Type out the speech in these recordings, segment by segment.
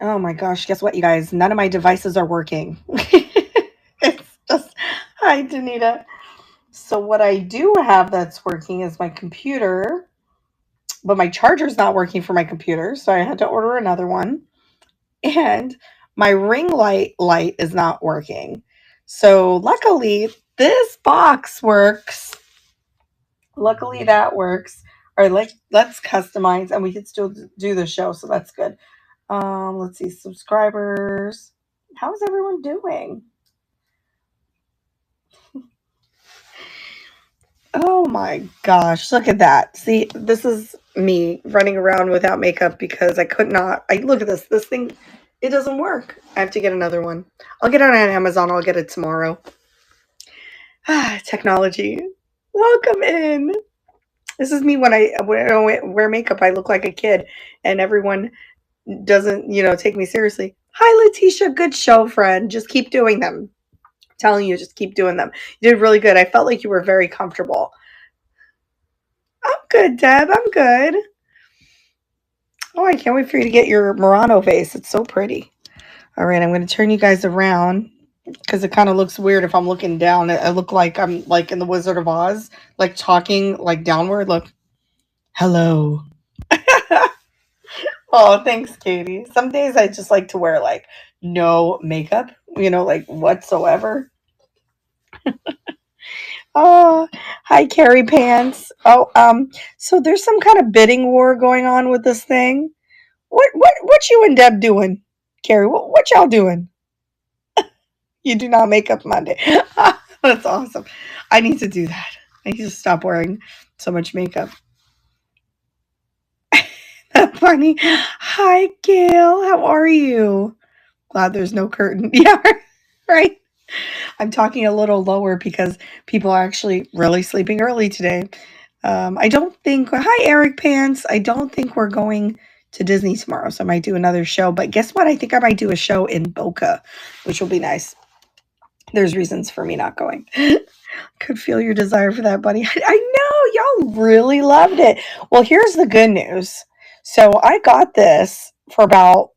Oh my gosh, guess what, you guys? None of my devices are working. It's just, hi, Danita. So, what I do have that's working is my computer, but my charger's not working for my computer, so I had to order another one. And my ring light is not working. So, luckily, this box works. Luckily, that works. All right, let's customize, and we can still do the show, so that's good. Let's see, subscribers. How's everyone doing? Oh my gosh, look at that. See, this is me running around without makeup because I could not. I look at this. This thing, it doesn't work. I have to get another one. I'll get it on Amazon. I'll get it tomorrow. Ah, technology. Welcome in. This is me when I wear makeup. I look like a kid, and everyone doesn't, take me seriously. Hi, Letitia. Good show, friend. Just keep doing them. Telling you, just keep doing them. You did really good. I felt like you were very comfortable. I'm good, Deb. I'm good. Oh, I can't wait for you to get your Murano vase. It's so pretty. All right, I'm going to turn you guys around because it kind of looks weird if I'm looking down. I look like I'm like in the Wizard of Oz, like talking like downward. Look, hello. Oh, thanks, Katie. Some days I just like to wear like no makeup, like whatsoever. Oh, hi, Carrie Pants. Oh, so there's some kind of bidding war going on with this thing. What you and Deb doing, Carrie? What y'all doing? You do not make up Monday. That's awesome. I need to do that. I need to stop wearing so much makeup. That's funny. Hi, Gail. How are you? Glad there's no curtain. Yeah, right. I'm talking a little lower because people are actually really sleeping early today. I don't think. Hi, Eric Pants. I don't think we're going to Disney tomorrow, so I might do another show. But guess what? I think I might do a show in Boca, which will be nice. There's reasons for me not going. Could feel your desire for that, buddy. I know y'all really loved it. Well, here's the good news. So I got this for about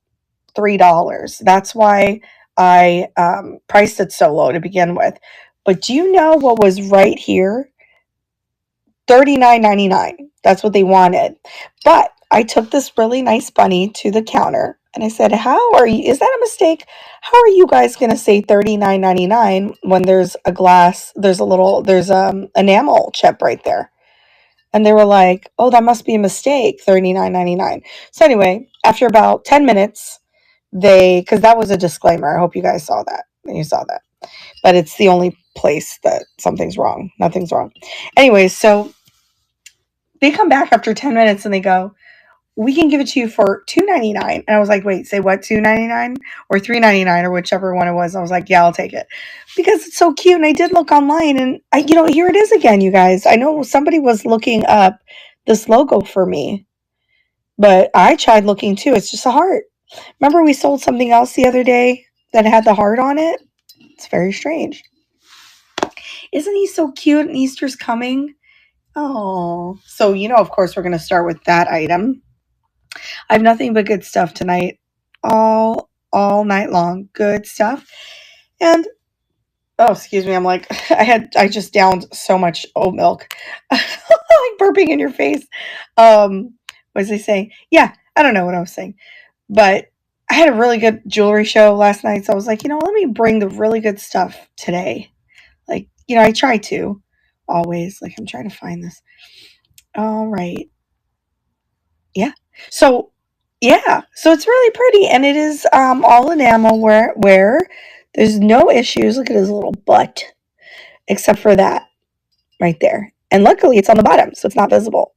$3. That's why I priced it so low to begin with. But do you know what was right here? $39.99. That's what they wanted. But I took this really nice bunny to the counter and I said, "How are you? Is that a mistake? How are you guys going to say $39.99 when there's a glass, there's enamel chip right there?" And they were like, "Oh, that must be a mistake, $39.99." So anyway, after about 10 minutes, because that was a disclaimer. I hope you guys saw that. You saw that. But it's the only place that something's wrong. Nothing's wrong. Anyways, so they come back after 10 minutes and they go, "We can give it to you for $2.99." And I was like, "Wait, say what? $2.99 or $3.99 or whichever one it was?" I was like, "Yeah, I'll take it." Because it's so cute. And I did look online and here it is again, you guys. I know somebody was looking up this logo for me, but I tried looking too. It's just a heart. Remember we sold something else the other day that had the heart on it? It's very strange. Isn't he so cute and Easter's coming? Oh, so of course we're going to start with that item. I have nothing but good stuff tonight. All night long. Good stuff. And oh, excuse me, I'm like I just downed so much oat milk. Like burping in your face. What was I saying? Yeah, I don't know what I was saying. But I had a really good jewelry show last night, so I was like, let me bring the really good stuff today. Like, I try to always. Like I'm trying to find this. All right. Yeah. So yeah. So it's really pretty and it is all enamel where there's no issues. Look at his little butt. Except for that right there. And luckily it's on the bottom, so it's not visible.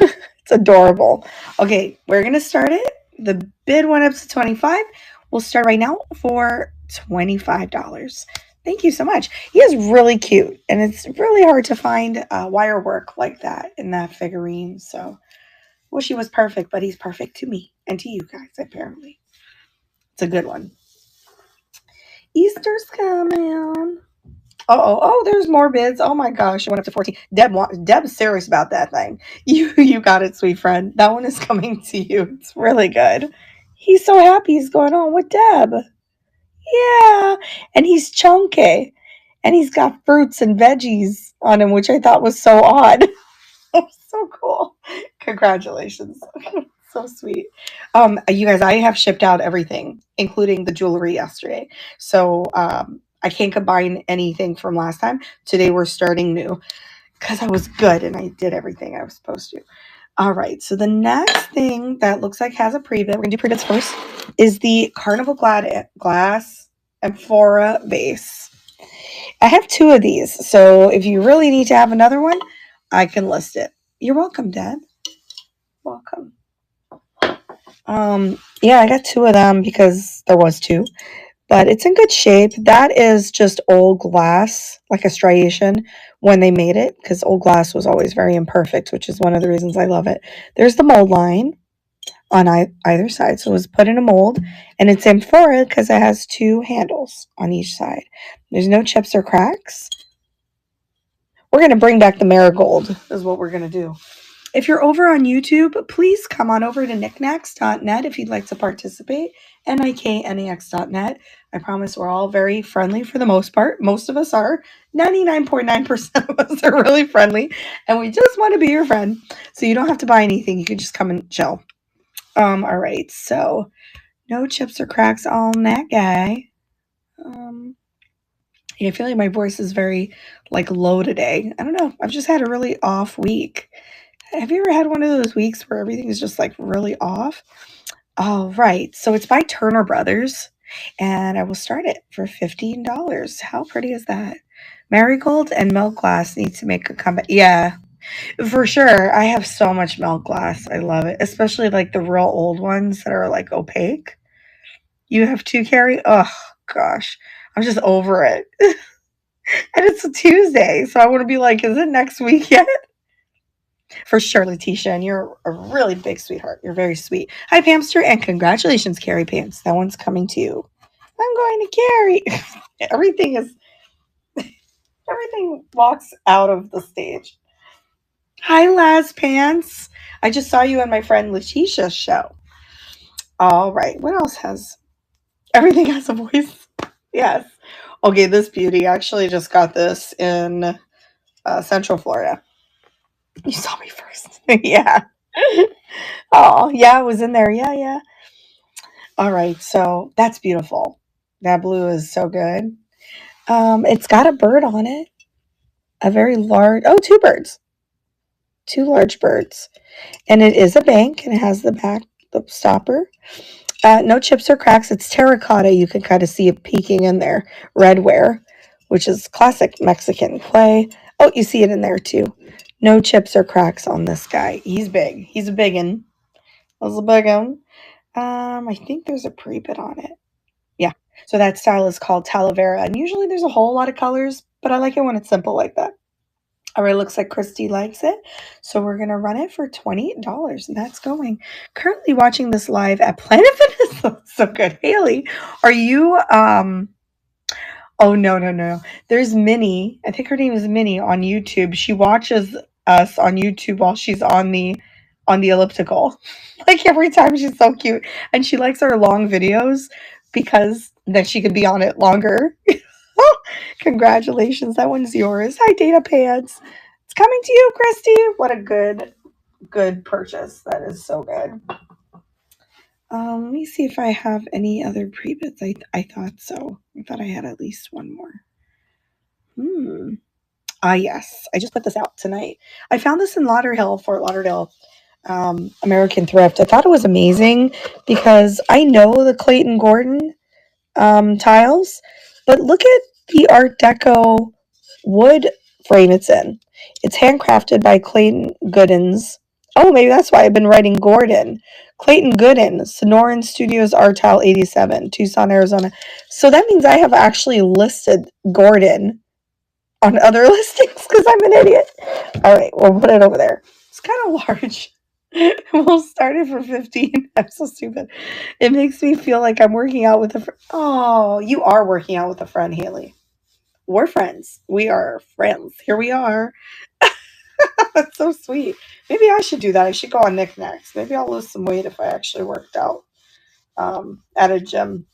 It's adorable. Okay, we're gonna start it. The bid went up to 25. We'll start right now for $25. Thank you so much. He is really cute, and it's really hard to find wire work like that in that figurine. So wish he was perfect, but he's perfect to me and to you guys, apparently. It's a good one. Easter's coming. Oh, there's more bids. Oh my gosh, it went up to 14. Deb's serious about that thing. You got it, sweet friend. That one is coming to you. It's really good. He's so happy he's going on with Deb. Yeah. And he's chunky. And he's got fruits and veggies on him, which I thought was so odd. So cool. Congratulations. So sweet. You guys, I have shipped out everything, including the jewelry yesterday. So I can't combine anything from last time. Today we're starting new because I was good and I did everything I was supposed to. All right. So the next thing that looks like has a pre-bid, we're gonna do pre-bids first, is the Carnival Glass Amphora vase. I have two of these, so if you really need to have another one, I can list it. You're welcome, Dad. Welcome. Yeah, I got two of them because there was two, but it's in good shape. That is just old glass, like a striation when they made it, because old glass was always very imperfect, which is one of the reasons I love it. There's the mold line on either side, so it was put in a mold, and it's amphora because it has two handles on each side. There's no chips or cracks. We're going to bring back the marigold, is what we're going to do. If you're over on YouTube, please come on over to knickknacks.net if you'd like to participate. NIKNAX.net. I promise we're all very friendly for the most part. Most of us are. 99.9% of us are really friendly. And we just want to be your friend. So you don't have to buy anything. You can just come and chill. All right. So no chips or cracks on that guy. Yeah, I feel like my voice is very like low today. I don't know. I've just had a really off week. Have you ever had one of those weeks where everything is just like really off? All right. So it's by Turner Brothers, and I will start it for $15. How pretty is that? Marigold and milk glass need to make a comeback. Yeah, for sure. I have so much milk glass. I love it, especially like the real old ones that are like opaque. You have two, Carrie? Oh, gosh. I'm just over it. And it's a Tuesday, so I want to be like, is it next week yet? For sure, Letitia, and you're a really big sweetheart. You're very sweet. Hi, Pamster, and congratulations, Carrie Pants. That one's coming to you. I'm going to Carrie. Everything walks out of the stage. Hi, Laz Pants. I just saw you on my friend Letitia's show. All right. What else has everything has a voice? Yes. Okay, this beauty actually just got this in Central Florida. You saw me first. Yeah. Oh, yeah, it was in there. Yeah. All right, so that's beautiful. That blue is so good. It's got a bird on it. A very large, oh, two birds. Two large birds. And it is a bank and it has the stopper. No chips or cracks. It's terracotta. You can kind of see it peeking in there. Redware, which is classic Mexican clay. Oh, you see it in there too. No chips or cracks on this guy. He's big. He's a big one. That's a big one. I think there's a pre-bid on it. Yeah. So that style is called Talavera. And usually there's a whole lot of colors, but I like it when it's simple like that. All right, looks like Christy likes it. So we're going to run it for $28. And that's going. Currently watching this live at Planet Fitness. So good. Haley, are you oh no. There's Minnie. I think her name is Minnie on YouTube. She watches us on YouTube while she's on the elliptical. Like every time, she's so cute. And she likes our long videos because then she could be on it longer. Congratulations. That one's yours. Hi, Data Pants. It's coming to you, Christy. What a good purchase. That is so good. Let me see if I have any other pre-bids. I thought so. I thought I had at least one more. Yes. I just put this out tonight. I found this in Fort Lauderdale, American Thrift. I thought it was amazing because I know the Clayton Gordon tiles, but look at the Art Deco wood frame it's in. It's handcrafted by Clayton Goodens. Oh, maybe that's why I've been writing Gordon. Clayton Gooden, Sonoran Studios Art Tile 87, Tucson, Arizona. So that means I have actually listed Gordon on other listings because I'm an idiot. All right, we'll put it over there. It's kind of large. We'll start it for 15. I'm so stupid. It makes me feel like I'm working out with a friend. Oh, you are working out with a friend, Haley. we're friends. We are friends. Here we are. That's so sweet. Maybe I should do that. I should go on knickknacks. Maybe I'll lose some weight if I actually worked out at a gym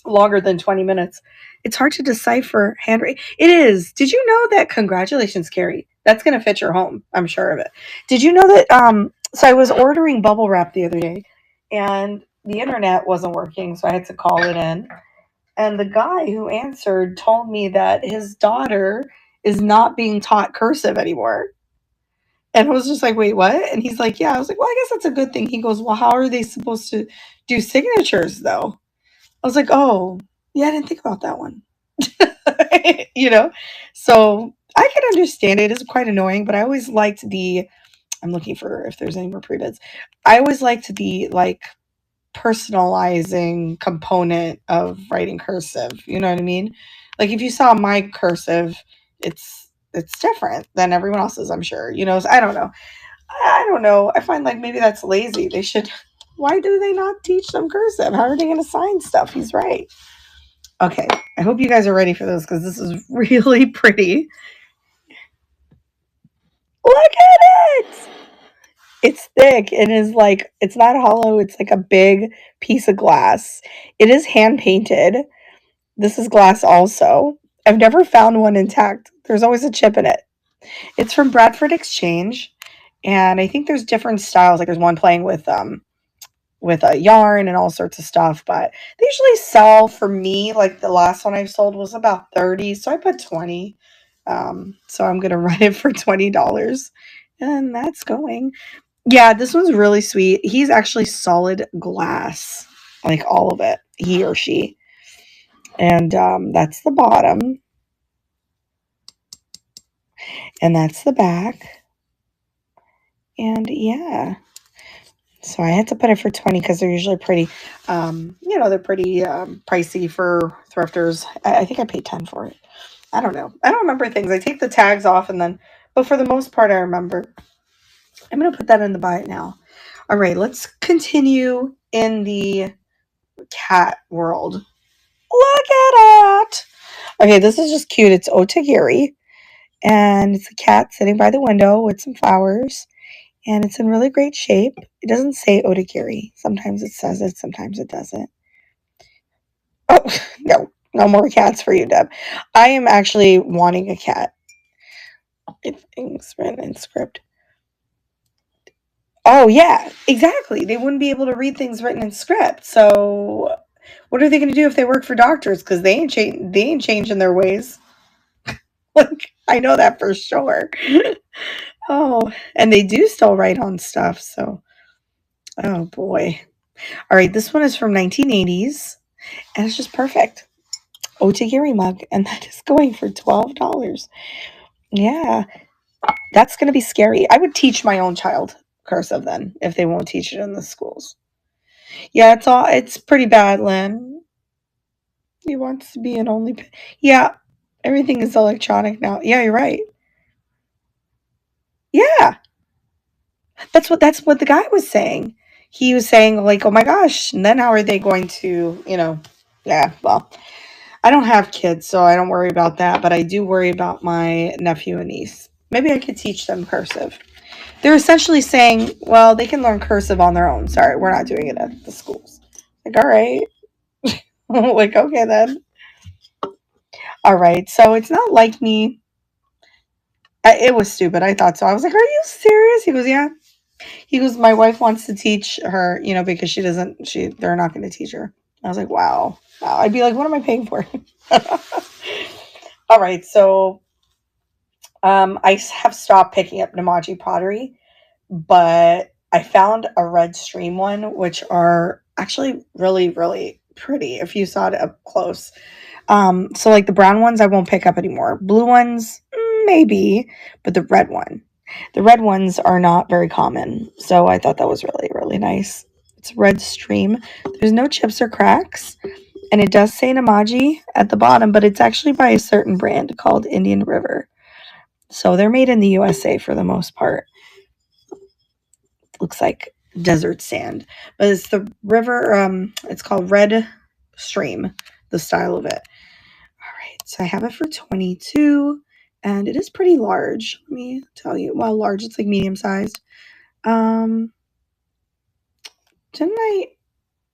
longer than 20 minutes. It's hard to decipher handwriting. It is. Did you know that? Congratulations, Carrie. That's going to fit your home. I'm sure of it. Did you know that? So I was ordering bubble wrap the other day and the internet wasn't working. So I had to call it in. And the guy who answered told me that his daughter is not being taught cursive anymore. And I was just like, wait, what? And he's like, yeah. I was like, well, I guess that's a good thing. He goes, well, how are they supposed to do signatures though? I was like, oh, yeah, I didn't think about that one. you know? So I can understand it. It's quite annoying, but I always liked I'm looking for if there's any more pre-bids. I always liked the like personalizing component of writing cursive. You know what I mean? Like if you saw my cursive, it's different than everyone else's, I'm sure. So I don't know. I don't know. I find like maybe that's lazy. They should why do they not teach them cursive? How are they going to sign stuff? He's right. Okay, I hope you guys are ready for this because this is really pretty. Look at it! It's thick. It is like, it's not hollow. It's like a big piece of glass. It is hand painted. This is glass also. I've never found one intact. There's always a chip in it. It's from Bradford Exchange. And I think there's different styles. Like there's one playing with a yarn and all sorts of stuff, but they usually sell for me, like the last one I sold was about 30, so I put 20. So I'm gonna run it for $20. And that's going. Yeah, this one's really sweet. He's actually solid glass, like all of it, he or she. And that's the bottom. And that's the back. And yeah. So I had to put it for 20 because they're usually pretty, they're pretty pricey for thrifters. I think I paid 10 for it. I don't know. I don't remember things. I take the tags off but for the most part, I remember. I'm going to put that in the buy it now. All right, let's continue in the cat world. Look at it. Okay, this is just cute. It's otagiri, and it's a cat sitting by the window with some flowers. And it's in really great shape. It doesn't say otagiri. Sometimes it says it, sometimes it doesn't. Oh, no. No more cats for you, Deb. I am actually wanting a cat. Things written in script. Oh, yeah, exactly. They wouldn't be able to read things written in script. So what are they going to do if they work for doctors? Because they ain't changing their ways. Like, I know that for sure. Oh, and they do still write on stuff. So, oh boy. All right, this one is from 1980s, and it's just perfect. Otagiri mug, and that is going for $12. Yeah, that's going to be scary. I would teach my own child cursive then, if they won't teach it in the schools. Yeah, it's pretty bad, Lynn. He wants to be an only. Yeah, everything is electronic now. Yeah, you're right. Yeah, that's what the guy was saying. He was saying like, "Oh my gosh!" And then how are they going to, Yeah, well, I don't have kids, so I don't worry about that, but I do worry about my nephew and niece. Maybe I could teach them cursive. They're essentially saying, well, they can learn cursive on their own. Sorry, we're not doing it at the schools. Like, all right. Like, okay then. All right. So it's not like me. It was stupid. I thought so. I was like, are you serious? He goes, yeah. He goes, my wife wants to teach her, because they're not going to teach her. I was like, wow. I'd be like, what am I paying for? All right. So I have stopped picking up Namaji pottery, but I found a red stream one, which are actually really, really pretty if you saw it up close. So like the brown ones I won't pick up anymore. Blue ones, maybe, but the red ones are not very common. So I thought that was really, really nice. It's red stream. There's no chips or cracks. And it does say Namaji at the bottom, but it's actually by a certain brand called Indian River. So they're made in the USA for the most part. Looks like desert sand, but it's the river. It's called Red Stream, the style of it. All right, So I have it for 22, and it is pretty large. Let me tell you. Well, large, it's like medium sized. Um, did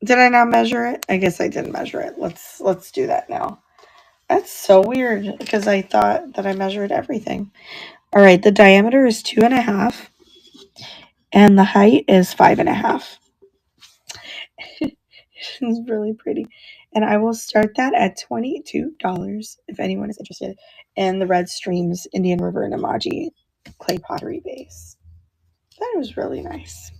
I not measure it? I guess I didn't measure it. Let's do that now. That's so weird because I thought that I measured everything. All right, the diameter is 2.5, and the height is 5.5. It's really pretty. And I will start that at $22 if anyone is interested in the Red Streams Indian River Namaji clay pottery vase. That was really nice.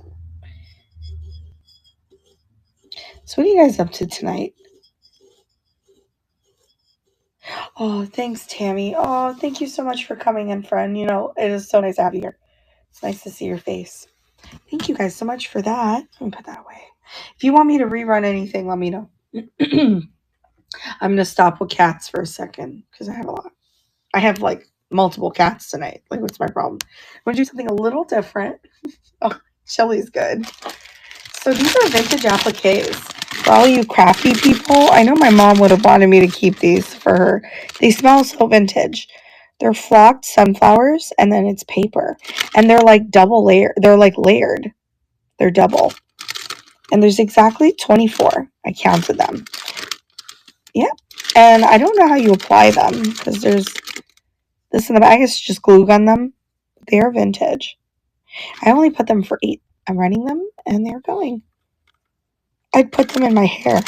So what are you guys up to tonight? Oh, thanks, Tammy. Oh, thank you so much for coming in, friend. You know, it is so nice to have you here. It's nice to see your face. Thank you guys so much for that. Let me put that away. If you want me to rerun anything, let me know. I'm going to stop with cats for a second because I have a lot. I have like multiple cats tonight. Like, what's my problem? I want to do something a little different. Oh, Jolie's good. So these are vintage appliques. For all you crafty people, I know my mom would have wanted me to keep these for her. They smell so vintage. They're flocked sunflowers, and then it's paper. And they're like double layer. They're like layered. They're double. And there's exactly 24. I counted them. Yep. And I don't know how you apply them because there's this in the bag. It's just glue gun them. They are vintage. I only put them for 8. I'm running them, and they're going. I'd put them in my hair.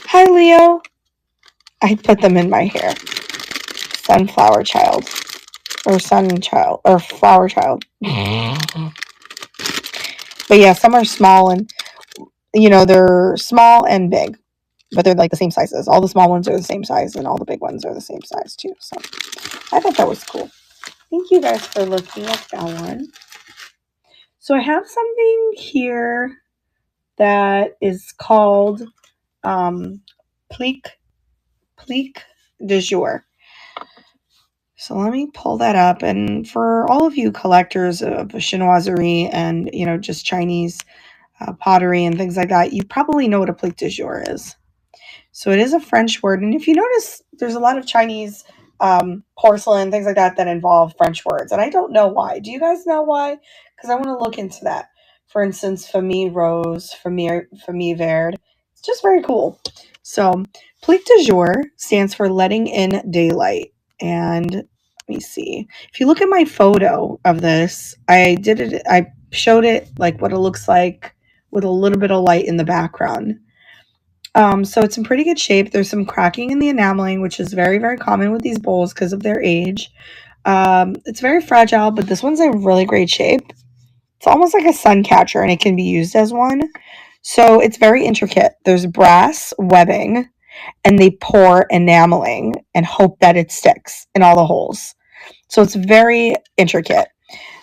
Hi, Leo. I'd put them in my hair. Sunflower child. Or sun child. Or flower child. But yeah, some are small and, you know, they're small and big. But they're like the same sizes. All the small ones are the same size, and all the big ones are the same size too. So I thought that was cool. Thank you guys for looking at that one. So I have something here that is called plique de jour. So let me pull that up. And for all of you collectors of chinoiserie and, you know, just Chinese pottery and things like that, you probably know what a plique de jour is. So it is a French word. And if you notice, there's a lot of Chinese porcelain, things like that, that involve French words. And I don't know why. Do you guys know why? Because I want to look into that. For instance, famille rose, famille verde. It's just very cool. So plique de jour stands for letting in daylight. And let me see. If you look at my photo of this, I showed it like what it looks like with a little bit of light in the background. So it's in pretty good shape. There's some cracking in the enameling, which is very, very common with these bowls because of their age. It's very fragile, but this one's in really great shape. It's almost like a sun catcher, and it can be used as one. So it's very intricate. There's brass webbing, and they pour enameling and hope that it sticks in all the holes. So it's very intricate.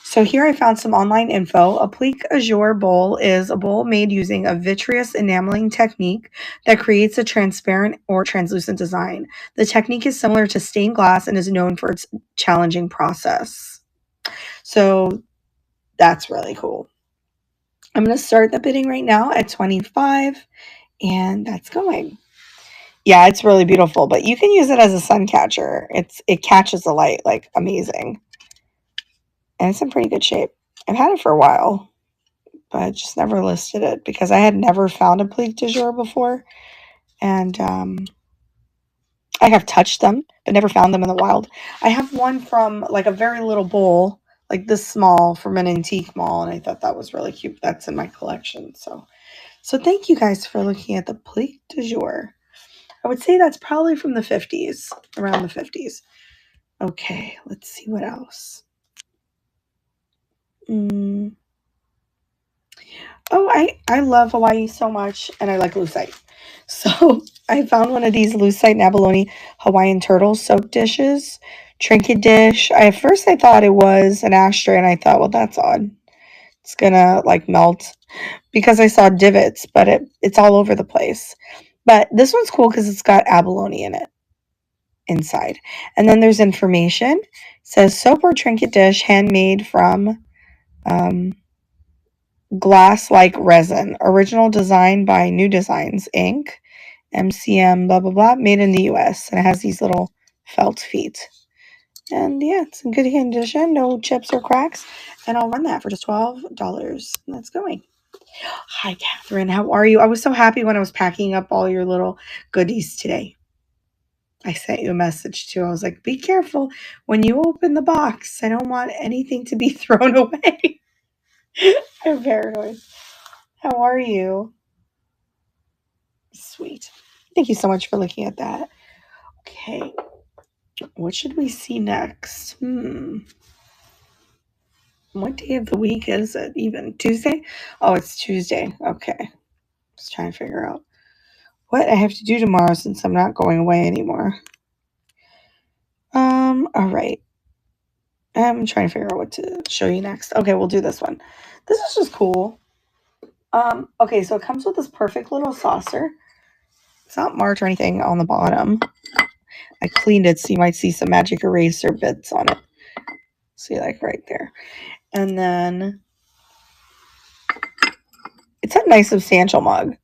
So here I found some online info. A plique de jour bowl is a bowl made using a vitreous enameling technique that creates a transparent or translucent design. The technique is similar to stained glass and is known for its challenging process. So that's really cool. I'm going to start the bidding right now at 25, and that's going. Yeah, it's really beautiful, but you can use it as a sun catcher. It catches the light like amazing. And it's in pretty good shape. I've had it for a while, but I just never listed it because I had never found a plique de jour before. And I have touched them, but never found them in the wild. I have one from like a very little bowl, like this small from an antique mall, and I thought that was really cute. That's in my collection. So thank you guys for looking at the plique de jour. I would say that's probably from the 50s, around the 50s. Okay, let's see what else. Oh, I love Hawaii so much, and I like lucite. So I found one of these lucite and abalone Hawaiian turtle soap dishes, trinket dish. At first I thought it was an ashtray, and I thought, well, that's odd. It's gonna like melt because I saw divots, but it's all over the place. But this one's cool because it's got abalone in it inside. And then there's information. It says soap or trinket dish handmade from glass like resin. Original design by New Designs Inc. MCM, blah, blah, blah, made in the US. And it has these little felt feet. And yeah, it's in good condition, no chips or cracks. And I'll run that for just $12. That's going. Hi, Catherine. How are you? I was so happy when I was packing up all your little goodies today. I sent you a message too. I was like, be careful when you open the box. I don't want anything to be thrown away. I'm paranoid. How are you? Sweet. Thank you so much for looking at that. Okay. What should we see next? What day of the week is it even? Tuesday? Oh, it's Tuesday. Okay. Just trying to figure out what I have to do tomorrow since I'm not going away anymore. All right. I'm trying to figure out what to show you next. Okay, we'll do this one. This is just cool. Okay, so it comes with this perfect little saucer. It's not marked or anything on the bottom. I cleaned it so you might see some magic eraser bits on it. See, like right there. And then it's a nice substantial mug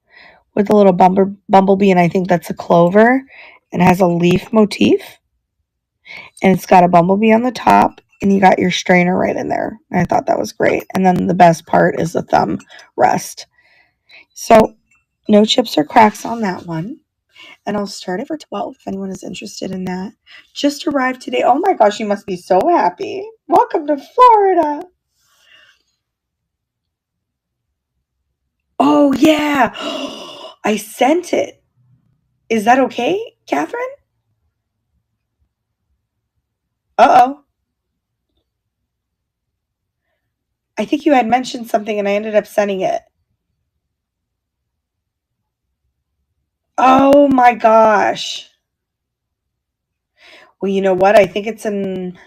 with a little bumblebee, and I think that's a clover, and it has a leaf motif. And it's got a bumblebee on the top, and you got your strainer right in there. And I thought that was great. And then the best part is the thumb rest. So no chips or cracks on that one. And I'll start it for 12 if anyone is interested in that. Just arrived today. Oh my gosh, you must be so happy. Welcome to Florida. Oh yeah. I sent it. Is that okay, Catherine? Uh-oh. I think you had mentioned something and I ended up sending it. Oh my gosh. Well, you know what? I think it's in...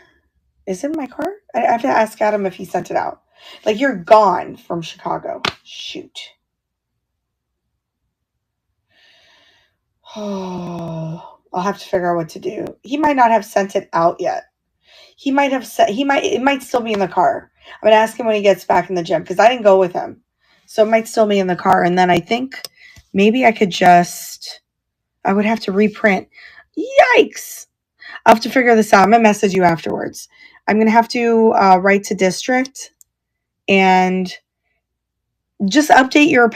Is it in my car? I have to ask Adam if he sent it out. Like, you're gone from Chicago. Shoot. Oh, I'll have to figure out what to do. He might not have sent it out yet. He might have sent... It might still be in the car. I'm going to ask him when he gets back in the gym because I didn't go with him. So it might still be in the car. And then I think maybe I could just... I would have to reprint. Yikes! I'll have to figure this out. I'm going to message you afterwards. I'm going to have to write to district and just update your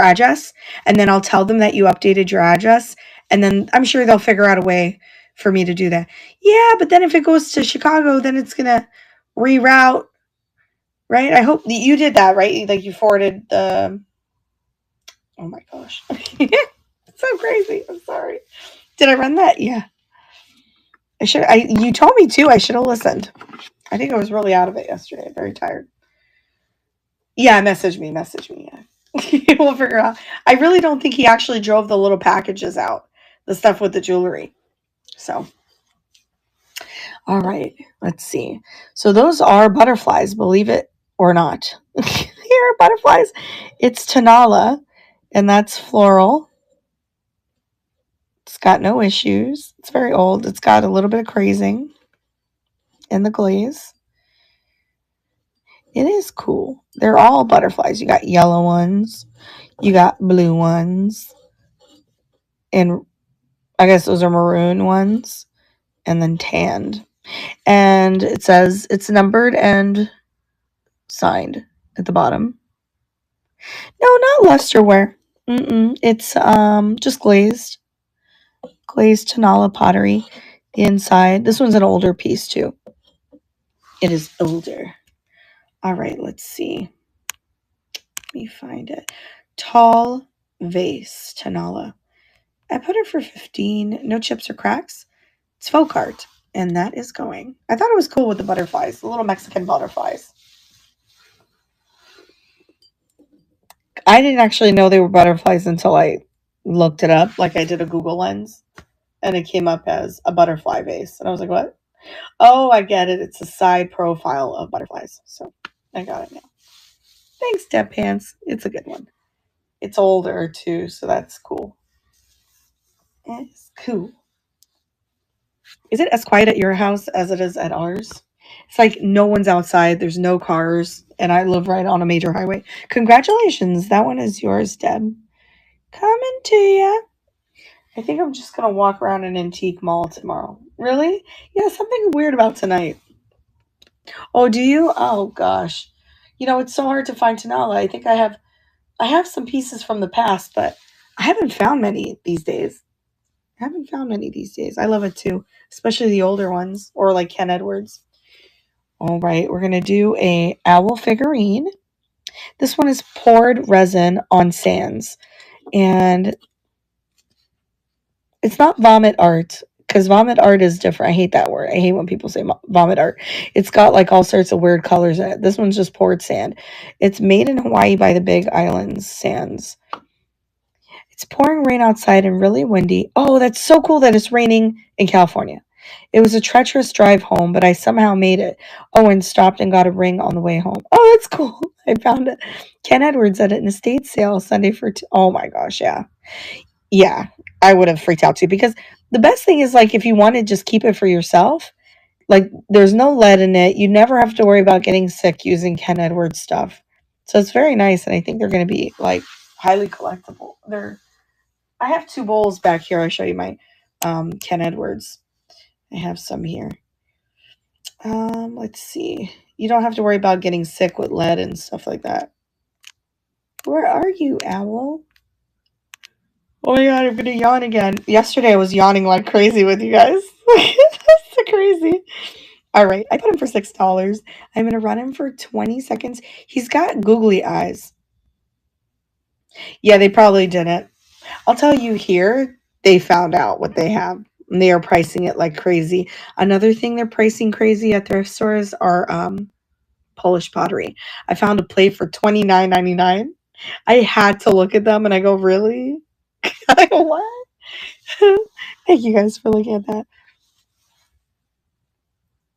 address, and then I'll tell them that you updated your address, and then I'm sure they'll figure out a way for me to do that. Yeah, but then if it goes to Chicago, then it's going to reroute, right? I hope that you did that, right? Like you forwarded the... Oh my gosh. It's so crazy. I'm sorry. Did I run that? Yeah. You told me to. I should have listened. I think I was really out of it yesterday. Very tired. Yeah, message me. Yeah. We'll figure out. I really don't think he actually drove the little packages out. The stuff with the jewelry. So. All right. Let's see. So those are butterflies, believe it or not. Here are butterflies. It's Tanala, and that's floral. It's got no issues. It's very old. It's got a little bit of crazing in the glaze. It is cool. They're all butterflies. You got yellow ones. You got blue ones. And I guess those are maroon ones. And then tanned. And it says it's numbered and signed at the bottom. No, not lusterware. It's just glazed. Glazed Tanala pottery. The inside. This one's an older piece too. It is older. All right, let's see. Let me find it. Tall vase Tanala. I put it for 15. No chips or cracks. It's faux art. And that is going. I thought it was cool with the butterflies. The little Mexican butterflies. I didn't actually know they were butterflies until I looked it up. Like I did a Google lens. And it came up as a butterfly vase. And I was like, what? Oh, I get it. It's a side profile of butterflies. So I got it now. Thanks, Deb Pants. It's a good one. It's older too, so that's cool. It's cool. Is it as quiet at your house as it is at ours? It's like no one's outside. There's no cars. And I live right on a major highway. Congratulations. That one is yours, Deb. Coming to you. I think I'm just gonna walk around an antique mall tomorrow. Really? Yeah, something weird about tonight. Oh, do you? Oh gosh. It's so hard to find Tanala. I have some pieces from the past, but I haven't found many these days. I haven't found many these days. I love it too, especially the older ones or like Ken Edwards. All right, we're gonna do a owl figurine. This one is poured resin on sands, and it's not vomit art because vomit art is different. I hate that word. I hate when people say vomit art. It's got like all sorts of weird colors in it. This one's just poured sand. It's made in Hawaii by the Big Islands Sands. It's pouring rain outside and really windy. Oh, that's so cool that it's raining in California. It was a treacherous drive home, but I somehow made it. Oh, and stopped and got a ring on the way home. Oh, that's cool. I found it. Ken Edwards at an estate sale Sunday for. Oh my gosh, yeah. Yeah, I would have freaked out too because the best thing is like if you want to just keep it for yourself, like there's no lead in it. You never have to worry about getting sick using Ken Edwards stuff. So it's very nice and I think they're going to be like highly collectible. I have two bowls back here. I'll show you my Ken Edwards. I have some here. Let's see. You don't have to worry about getting sick with lead and stuff like that. Where are you, owl? Oh my god, I'm gonna yawn again. Yesterday I was yawning like crazy with you guys. That's so crazy. All right, I put him for $6. I'm gonna run him for 20 seconds. He's got googly eyes. Yeah, they probably didn't. I'll tell you here, they found out what they have. And they are pricing it like crazy. Another thing they're pricing crazy at thrift stores are Polish pottery. I found a plate for $29.99. I had to look at them and I go, really? I go, what? Thank you guys for looking at that.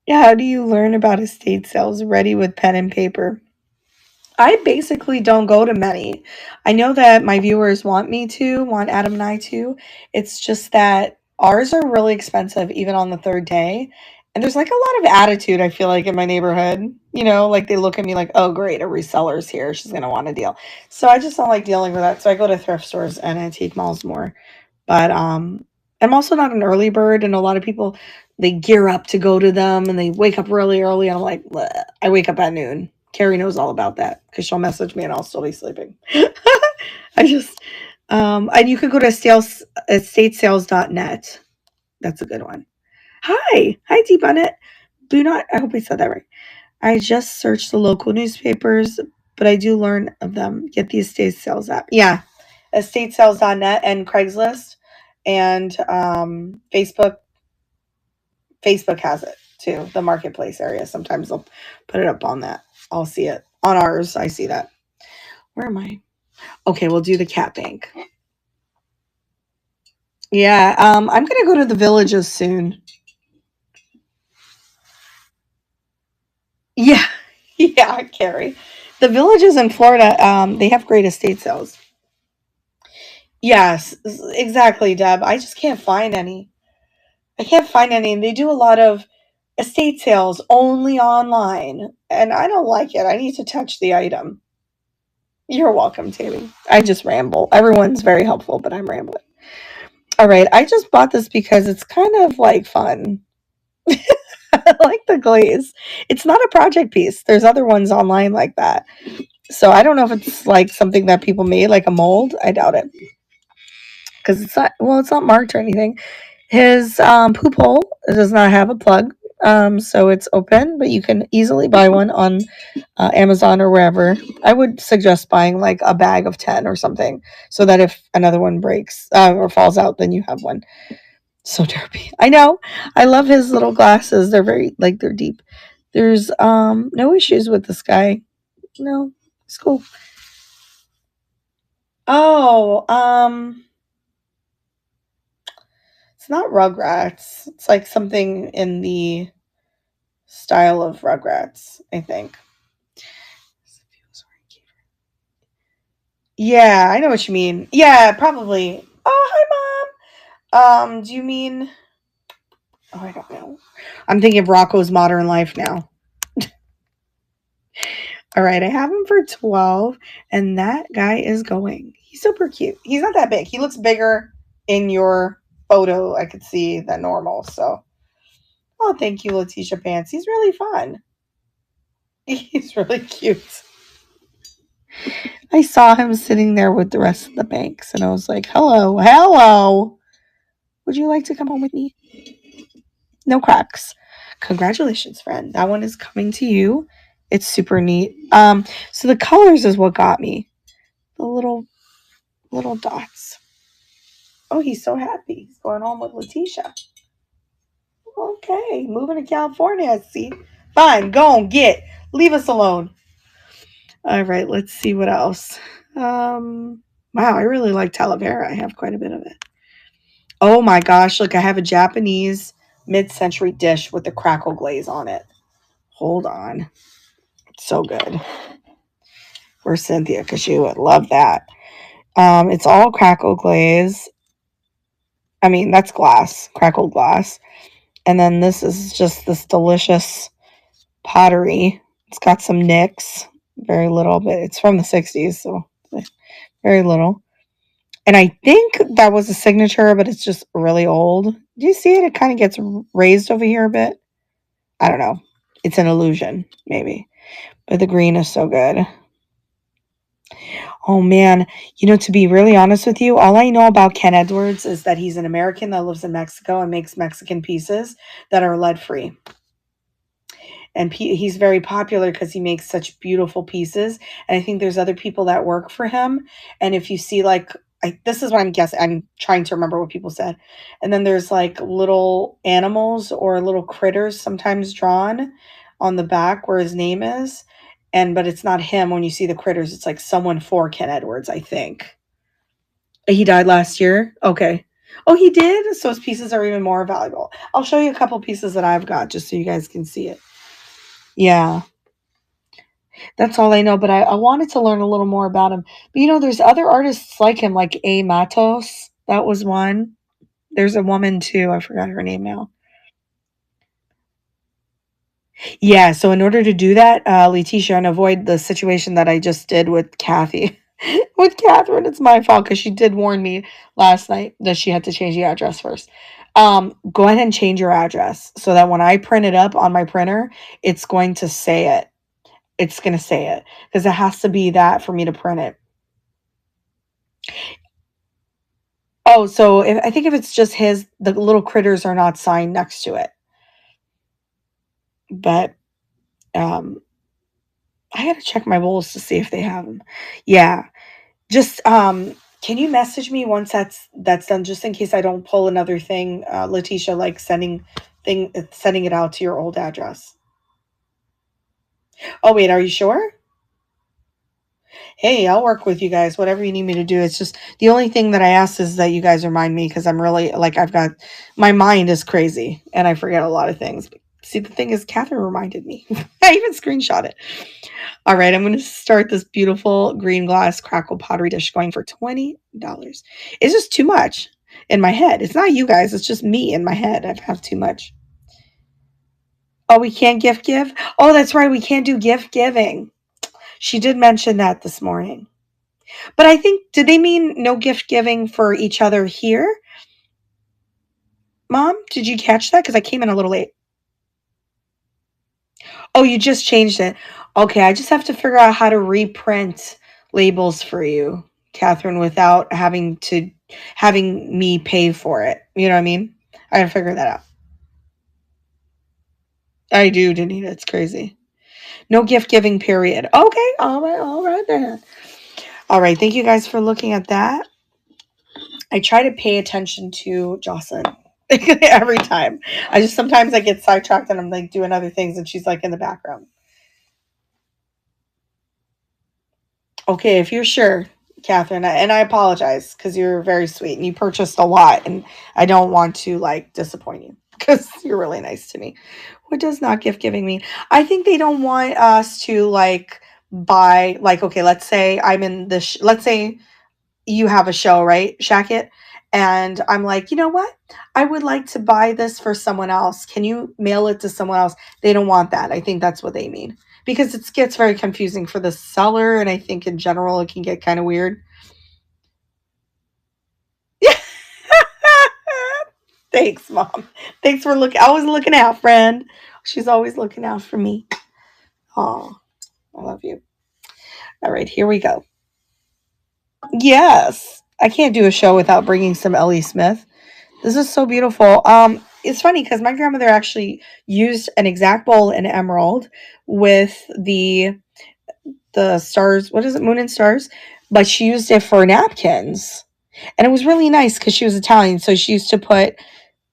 Yeah, how do you learn about estate sales ready with pen and paper? I basically don't go to many. I know that my viewers want Adam and I to. It's just that ours are really expensive even on the third day. And there's like a lot of attitude, I feel like, in my neighborhood. Like they look at me like, oh, great, a reseller's here. She's going to want a deal. So I just don't like dealing with that. So I go to thrift stores and antique malls more. But I'm also not an early bird, and a lot of people they gear up to go to them, and they wake up really early. And I'm like, bleh. I wake up at noon. Carrie knows all about that because she'll message me and I'll still be sleeping. I just and you could go to estatesales.net. That's a good one. Hi, Deep on it. Do not. I hope I said that right. I just searched the local newspapers, but I do learn of them. Get the estate sales app. Yeah, estatesales.net and Craigslist and Facebook. Facebook has it too. The marketplace area. Sometimes they'll put it up on that. I'll see it on ours. I see that. Where am I? Okay, we'll do the cat bank. Yeah, I'm gonna go to the villages soon. Yeah, yeah, Carrie. The villages in Florida, they have great estate sales. Yes, exactly, Deb. I just can't find any. I can't find any. And they do a lot of estate sales only online, and I don't like it. I need to touch the item. You're welcome, Tammy. I just ramble. Everyone's very helpful, but I'm rambling. All right, I just bought this because it's kind of like fun. I like the glaze. It's not a project piece. There's other ones online like that. So I don't know if it's like something that people made, like a mold. I doubt it because it's not marked or anything. His poop hole does not have a plug, so it's open, but you can easily buy one on Amazon or wherever. I would suggest buying like a bag of 10 or something, so that if another one breaks or falls out, then you have one. So derpy. I know. I love his little glasses. They're very like they're deep. There's no issues with this guy. No, it's cool. Oh, it's not Rugrats. It's like something in the style of Rugrats, I think. Yeah, I know what you mean. Yeah, probably. Oh, hi, Mom. Do you mean? Oh, I don't know. I'm thinking of Rocco's Modern Life now. All right, I have him for 12, and that guy is going. He's super cute. He's not that big. He looks bigger in your photo, I could see, than normal. So, oh, thank you, Letitia Pants. He's really fun. He's really cute. I saw him sitting there with the rest of the banks, and I was like, hello, hello. Would you like to come home with me? No cracks. Congratulations, friend. That one is coming to you. It's super neat. So the colors is what got me. The little dots. Oh, he's so happy. He's going home with Letitia. Okay, moving to California. See, fine. Go and get. Leave us alone. All right. Let's see what else. Wow, I really like Talavera. I have quite a bit of it. Oh my gosh! Look, I have a Japanese mid-century dish with the crackle glaze on it. Hold on. It's so good. For Cynthia, because she would love that. It's all crackle glaze. I mean, that's glass, crackled glass. And then this is just this delicious pottery. It's got some nicks, very little, but it's from the 60s, so very little. And I think that was a signature, but it's just really old. Do you see it? It kind of gets raised over here a bit. I don't know. It's an illusion, maybe. But the green is so good. Oh man, to be really honest with you, all I know about Ken Edwards is that he's an American that lives in Mexico and makes Mexican pieces that are lead free. And he's very popular because he makes such beautiful pieces. And I think there's other people that work for him. And if you see this is what I'm guessing. I'm trying to remember what people said. And then there's like little animals or little critters sometimes drawn on the back where his name is. But it's not him when you see the critters. It's like someone for Ken Edwards, I think. He died last year? Okay. Oh, he did? So his pieces are even more valuable. I'll show you a couple pieces that I've got just so you guys can see it. Yeah. That's all I know, but I wanted to learn a little more about him. But there's other artists like him, like A. Matos. That was one. There's a woman too. I forgot her name now. Yeah, so in order to do that, Letitia, and avoid the situation that I just did with Kathy, with Catherine, it's my fault because she did warn me last night that she had to change the address first. Go ahead and change your address so that when I print it up on my printer, it's going to say it. It's going to say it because it has to be that for me to print it. Oh, so I think if it's just the little critters are not signed next to it. But I gotta check my bowls to see if they have them. Yeah, just can you message me once that's done, just in case I don't pull another thing, Letitia, like sending it out to your old address. Oh wait, are you sure? Hey, I'll work with you guys. Whatever you need me to do. It's just the only thing that I ask is that you guys remind me because I'm really my mind is crazy and I forget a lot of things. See, the thing is, Catherine reminded me. I even screenshot it. All right, I'm going to start this beautiful green glass crackle pottery dish going for $20. It's just too much in my head. It's not you guys. It's just me in my head. I have too much. Oh, we can't gift give? Oh, that's right. We can't do gift giving. She did mention that this morning. But I think, did they mean no gift giving for each other here? Mom, did you catch that? Because I came in a little late. Oh, you just changed it. Okay, I just have to figure out how to reprint labels for you, Catherine, without having me pay for it. You know what I mean? I gotta figure that out. I do, Danita. It's crazy. No gift giving, period. Okay, all right then. All right, thank you guys for looking at that. I try to pay attention to Jocelyn every time. Sometimes I get sidetracked and I'm like doing other things and she's like in the background. Okay, if you're sure, Catherine, and I apologize because you're very sweet and you purchased a lot and I don't want to disappoint you because you're really nice to me. What does not gift giving mean? I think they don't want us to buy okay, let's say I'm in this let's say you have a show, right, Shacket? And I'm like, you know what? I would like to buy this for someone else. Can you mail it to someone else? They don't want that. I think that's what they mean. Because it gets very confusing for the seller. And I think in general, it can get kind of weird. Thanks, Mom. Thanks for looking. Always looking out, friend. She's always looking out for me. Oh, I love you. All right, here we go. Yes, I can't do a show without bringing some Ellie Smith. This is so beautiful. It's funny because my grandmother actually used an exact bowl in emerald with the stars. What is it? Moon and stars. But she used it for napkins, and it was really nice because she was Italian. So she used to put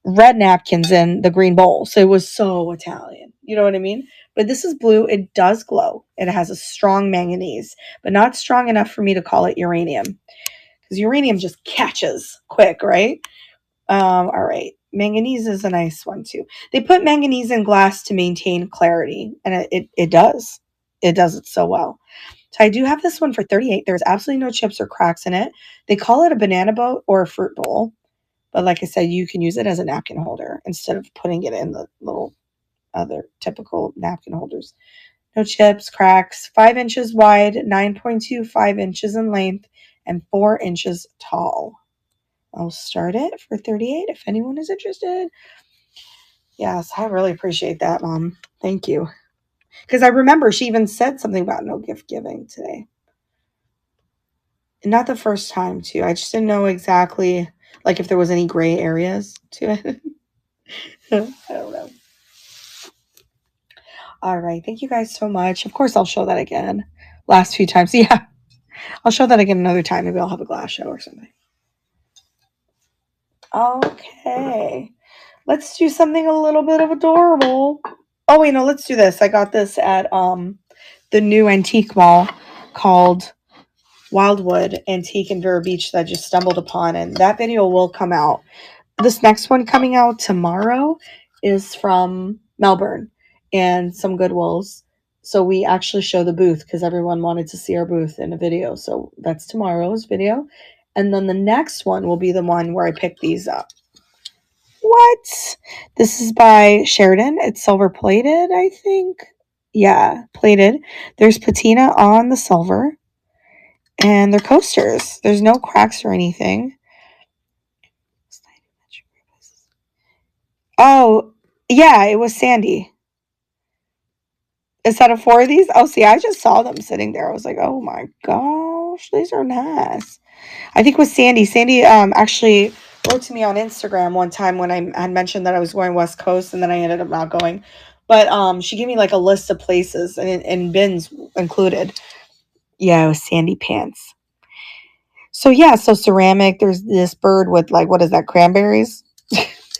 red napkins in the green bowl. So it was so Italian. You know what I mean? But this is blue. It does glow. It has a strong manganese, but not strong enough for me to call it uranium because uranium just catches quick, right? All right. Manganese is a nice one too. They put manganese in glass to maintain clarity, and it does. It does it so well. So I do have this one for 38. There's absolutely no chips or cracks in it. They call it a banana boat or a fruit bowl. But like I said, you can use it as a napkin holder instead of putting it in the little other typical napkin holders. No chips, cracks, 5 inches wide, 9.25 inches in length, and 4 inches tall. I'll start it for 38 if anyone is interested. Yes, I really appreciate that, Mom. Thank you. Because I remember she even said something about no gift giving today. And not the first time, too. I just didn't know exactly, like, if there was any gray areas to it. I don't know. All right. Thank you guys so much. Of course, I'll show that again. Last few times. Yeah. I'll show that again another time. Maybe I'll have a glass show or something. Okay. Let's do something a little bit of adorable. Oh, wait, no, let's do this. I got this at the new antique mall called Wildwood Antique in Vero Beach that I just stumbled upon, and that video will come out. This next one coming out tomorrow is from Melbourne and some Goodwills. So we actually show the booth because everyone wanted to see our booth in a video. So that's tomorrow's video. And then the next one will be the one where I pick these up. What? This is by Sheridan. It's silver plated, I think. Yeah, plated. There's patina on the silver. And they're coasters. There's no cracks or anything. Oh, yeah, it was Sandy. Instead of 4 of these? Oh, see, I just saw them sitting there. I was like, oh my gosh, these are nice. I think it was Sandy. Sandy actually wrote to me on Instagram one time when I had mentioned that I was going West Coast and then I ended up not going. But she gave me like a list of places and bins included. Yeah, it was Sandy Pants. So yeah, so ceramic, there's this bird with like, what is that, cranberries?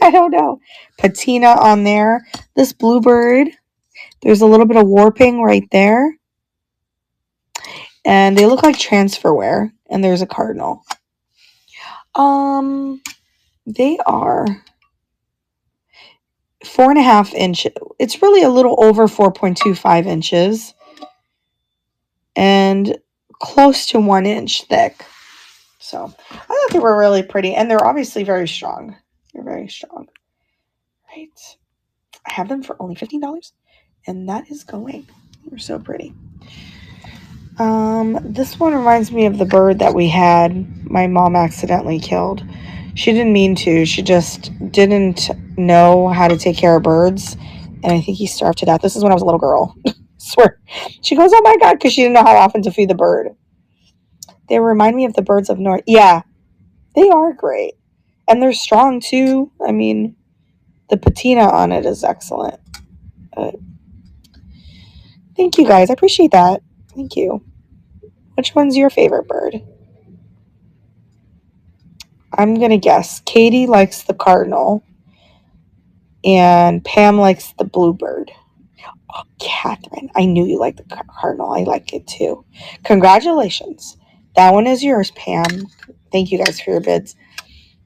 I don't know. Patina on there. This bluebird. There's a little bit of warping right there. And they look like transferware. And there's a cardinal. They are 4.5 inches. It's really a little over 4.25 inches. And close to 1 inch thick. So I thought they were really pretty. And they're obviously very strong. They're very strong. Right. I have them for only $15. And that is going. They're so pretty. This one reminds me of the bird that we had. My mom accidentally killed. She didn't mean to. She just didn't know how to take care of birds. And I think he starved to death. This is when I was a little girl. I swear. She goes, oh my God, because she didn't know how often to feed the bird. They remind me of the birds of North. Yeah, they are great. And they're strong too. I mean, the patina on it is excellent. Thank you guys. I appreciate that. Thank you. Which one's your favorite bird? I'm going to guess Katie likes the cardinal and Pam likes the bluebird. Oh, Catherine, I knew you liked the cardinal. I like it too. Congratulations. That one is yours, Pam. Thank you guys for your bids.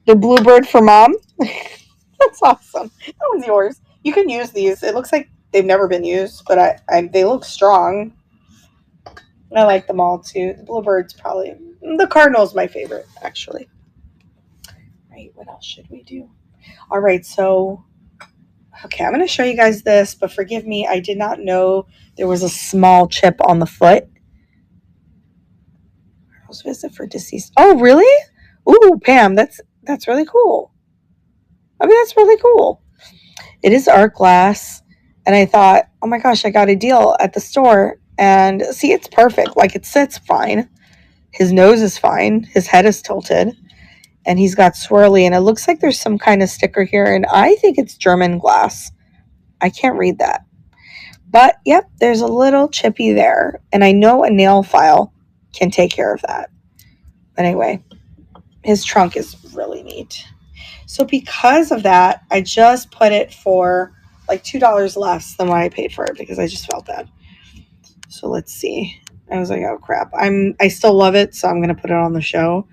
The bluebird for mom. That's awesome. That one's yours. You can use these. It looks like they've never been used, but they look strong. I like them all too. The bluebird's probably the cardinal's my favorite, actually. Right, what else should we do? All right, so okay, I'm going to show you guys this, but forgive me, I did not know there was a small chip on the foot. House visit for deceased. Oh, really? Ooh, Pam, that's really cool. I mean, that's really cool. It is art glass. And I thought, oh my gosh, I got a deal at the store. And see, it's perfect. Like, it sits fine. His nose is fine. His head is tilted. And he's got swirly. And it looks like there's some kind of sticker here. And I think it's German glass. I can't read that. But, yep, there's a little chippy there. And I know a nail file can take care of that. But anyway, his trunk is really neat. So because of that, I just put it for like $2 less than what I paid for it because I just felt bad. So let's see. I was like, oh crap. I still love it, so I'm gonna put it on the show.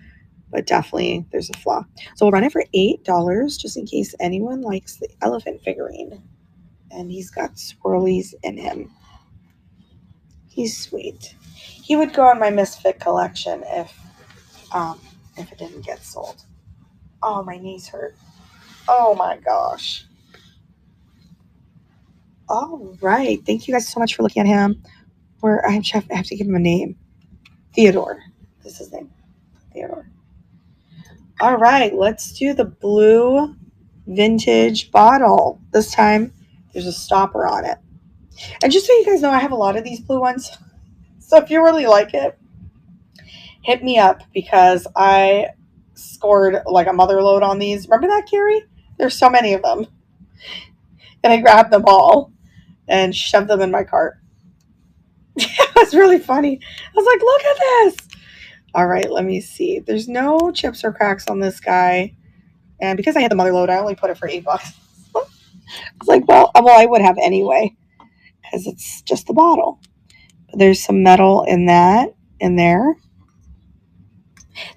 But definitely there's a flaw. So we'll run it for $8 just in case anyone likes the elephant figurine. And he's got swirlies in him. He's sweet. He would go on my Misfit collection if it didn't get sold. Oh, my knees hurt. Oh my gosh. All right. Thank you guys so much for looking at him. I have to give him a name. Theodore. This is his name. Theodore. All right. Let's do the blue vintage bottle. This time there's a stopper on it. And just so you guys know, I have a lot of these blue ones. So if you really like it, hit me up because I scored like a mother load on these. Remember that, Carrie? There's so many of them. And I grabbed them all and shoved them in my cart. It was really funny. I was like, look at this. All right, let me see. There's no chips or cracks on this guy. And because I had the mother load, I only put it for $8. I was like, well, I would have anyway because it's just the bottle. But there's some metal in there.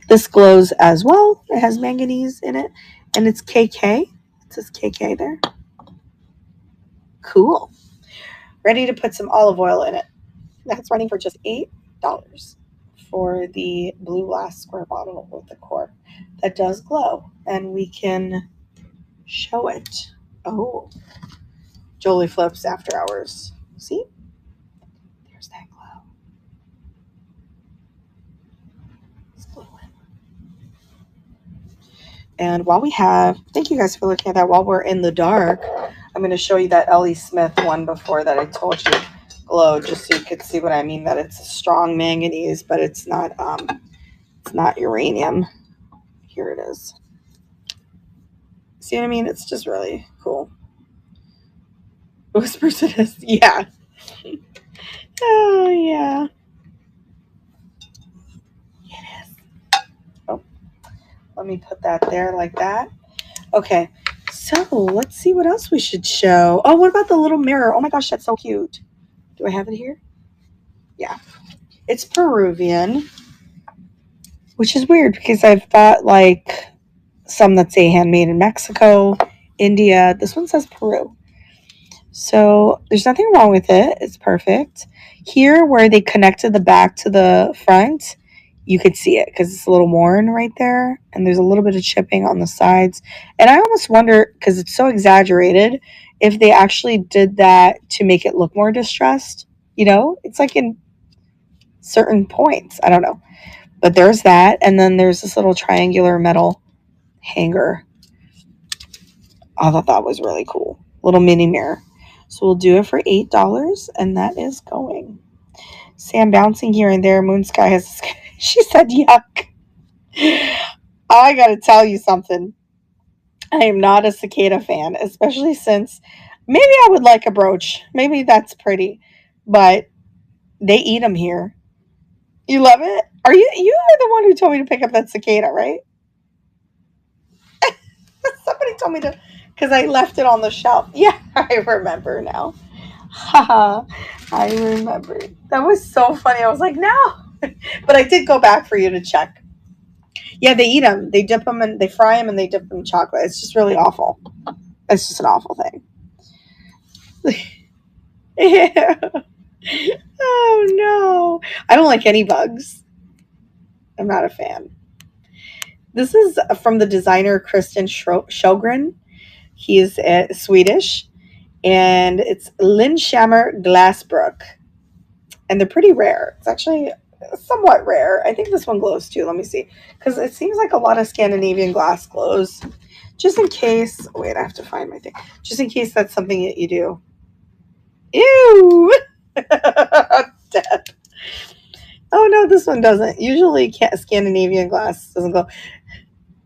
This glows as well. It has manganese in it. And it's KK. It says KK there. Cool. Ready to put some olive oil in it. That's running for just $8 for the blue glass square bottle with the cork that does glow. And we can show it. Oh, Jolie flips after hours. See? There's that glow. It's glowing. And thank you guys for looking at that. While we're in the dark, I'm going to show you that Ellie Smith one before that I told you glowed, just so you could see what I mean, that it's a strong manganese, but it's not uranium. Here it is. See what I mean? It's just really cool. Whispers it is. Yeah. Oh, yeah. It is. Oh, let me put that there like that. Okay. So let's see what else we should show. Oh, what about the little mirror? Oh my gosh, that's so cute. Do I have it here? Yeah. It's Peruvian, which is weird because I've bought like some that say handmade in Mexico, India. This one says Peru. So there's nothing wrong with it. It's perfect. Here where they connected the back to the front, you could see it because it's a little worn right there. And there's a little bit of chipping on the sides. And I almost wonder, because it's so exaggerated, if they actually did that to make it look more distressed. You know, it's like in certain points. I don't know. But there's that. And then there's this little triangular metal hanger. I thought that was really cool. Little mini mirror. So we'll do it for $8, and that is going. Sam bouncing here and there. Moon Sky has, she said, yuck. I got to tell you something. I am not a cicada fan, especially since maybe I would like a brooch. Maybe that's pretty, but they eat them here. You love it? You are the one who told me to pick up that cicada, right? Somebody told me to, because I left it on the shelf. Yeah, I remember now. Haha, I remember. That was so funny. I was like, no. But I did go back for you to check. Yeah, they eat them. They dip them and they fry them and they dip them in chocolate. It's just really awful. It's just an awful thing. Yeah. Oh, no. I don't like any bugs. I'm not a fan. This is from the designer Kristen Sjogren. He is Swedish. And it's Lindshammer Glassbrook. And they're pretty rare. It's actually somewhat rare. I think this one glows too. Let me see. Because it seems like a lot of Scandinavian glass glows. Just in case, wait, I have to find my thing. Just in case that's something that you do. Ew! Dead. Oh no, this one doesn't. Usually Scandinavian glass doesn't glow.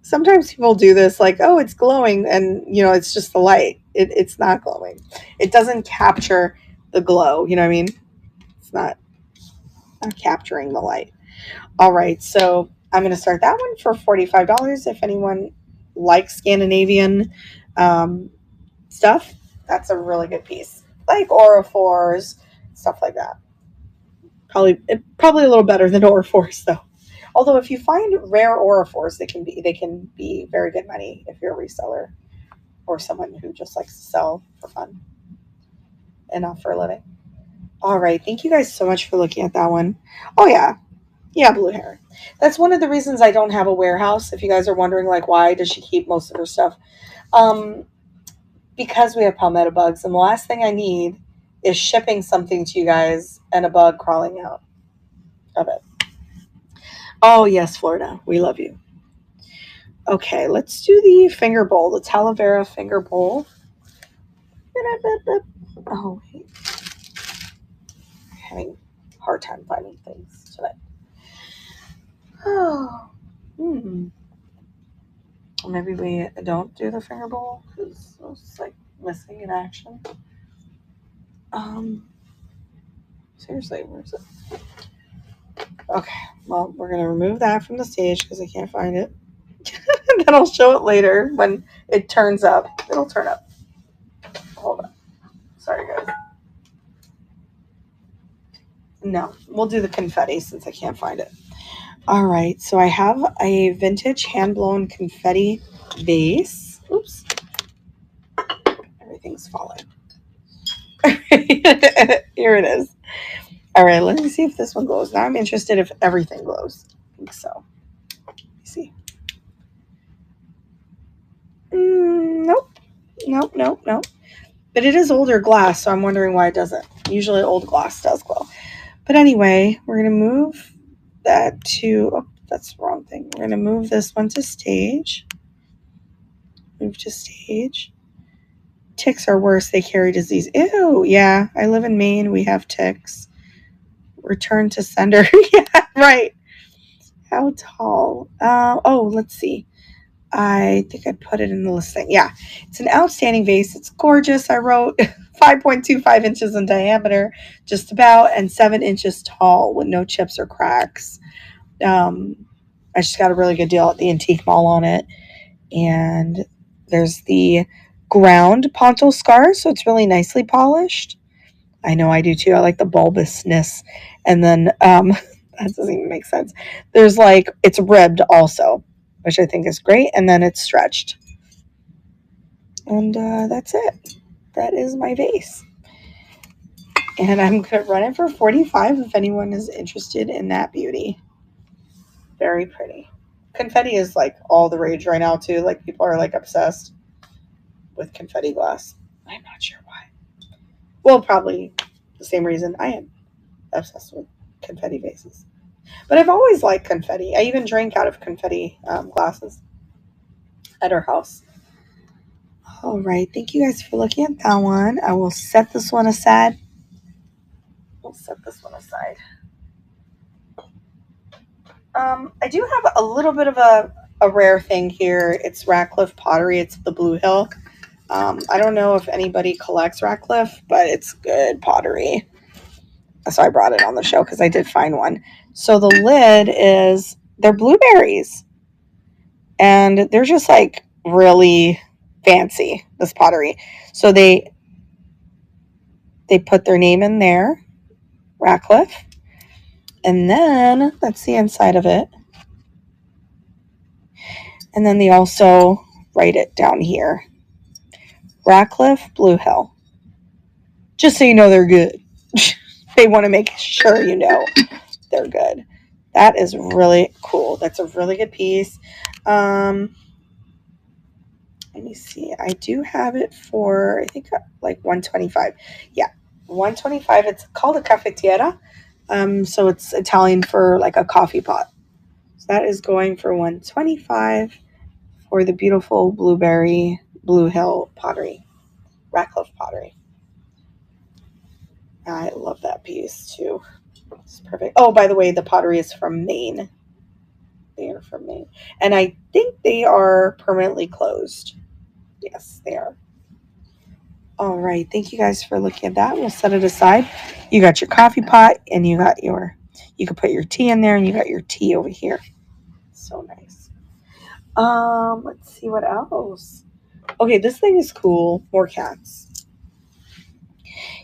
Sometimes people do this like, oh, it's glowing, and it's just the light. It's not glowing. It doesn't capture the glow. You know what I mean? It's not capturing the light. All right, so I'm going to start that one for $45. If anyone likes Scandinavian stuff, that's a really good piece. Like Aurifors, stuff like that. Probably a little better than Aurifors though. Although if you find rare Aurifors, they can be very good money if you're a reseller or someone who just likes to sell for fun and not for a living. All right, thank you guys so much for looking at that one. Oh yeah, blue hair. That's one of the reasons I don't have a warehouse. If you guys are wondering, like, why does she keep most of her stuff? Um, because we have palmetto bugs, and the last thing I need is shipping something to you guys and a bug crawling out of it. Oh yes, Florida, we love you. Okay, let's do the finger bowl, the Talavera finger bowl. Oh wait, I'm having a hard time finding things today. Oh, maybe we don't do the finger bowl because it's like missing in action. Seriously, where is it? Okay, well, we're gonna remove that from the stage because I can't find it. And then I'll show it later when it turns up. It'll turn up. Hold on. Sorry, guys. No, we'll do the confetti since I can't find it. All right, so I have a vintage hand-blown confetti vase. Oops. Everything's falling. Here it is. All right, let me see if this one glows. Now I'm interested if everything glows. I think so. Let me see. Nope. But it is older glass, so I'm wondering why it doesn't. Usually old glass does glow. But anyway, we're going to move that to... Oh, that's the wrong thing. We're going to move this one to stage. Move to stage. Ticks are worse. They carry disease. Ew, yeah. I live in Maine. We have ticks. Return to sender. Yeah, right. How tall? Let's see. I think I put it in the listing. Yeah, it's an outstanding vase. It's gorgeous. I wrote 5.25 inches in diameter, just about, and 7 inches tall with no chips or cracks. I just got a really good deal at the Antique Mall on it. And there's the ground pontil scar, so it's really nicely polished. I know I do too. I like the bulbousness. And then that doesn't even make sense. There's it's ribbed also, which I think is great. And then it's stretched. And that's it. That is my vase. And I'm going to run it for $45 if anyone is interested in that beauty. Very pretty. Confetti is all the rage right now too. People are obsessed with confetti glass. I'm not sure why. Well, probably the same reason I am obsessed with confetti vases. But I've always liked confetti. I even drank out of confetti glasses at our house. All right. Thank you guys for looking at that one. I will set this one aside. I do have a little bit of a rare thing here. It's Ratcliffe Pottery. It's the Blue Hill. I don't know if anybody collects Ratcliffe, but it's good pottery. So I brought it on the show because I did find one. So the lid they're blueberries. And they're just really fancy, this pottery. So they put their name in there, Ratcliffe. And then that's the inside of it. And then they also write it down here. Ratcliffe Blue Hill. Just so you know they're good. They want to make sure you know they're good. That is really cool. That's a really good piece. Let me see. I do have it for, I think, $125. Yeah, $125. It's called a cafetiera. So it's Italian for a coffee pot. So that is going for $125 for the beautiful blueberry Blue Hill pottery, Ratcliffe pottery. I love that piece too. It's perfect. Oh, by the way, the pottery is from Maine. They are from Maine. And I think they are permanently closed. Yes, they are. All right. Thank you guys for looking at that. We'll set it aside. You got your coffee pot and you can put your tea in there and you got your tea over here. So nice. Let's see what else. Okay, this thing is cool. More cats.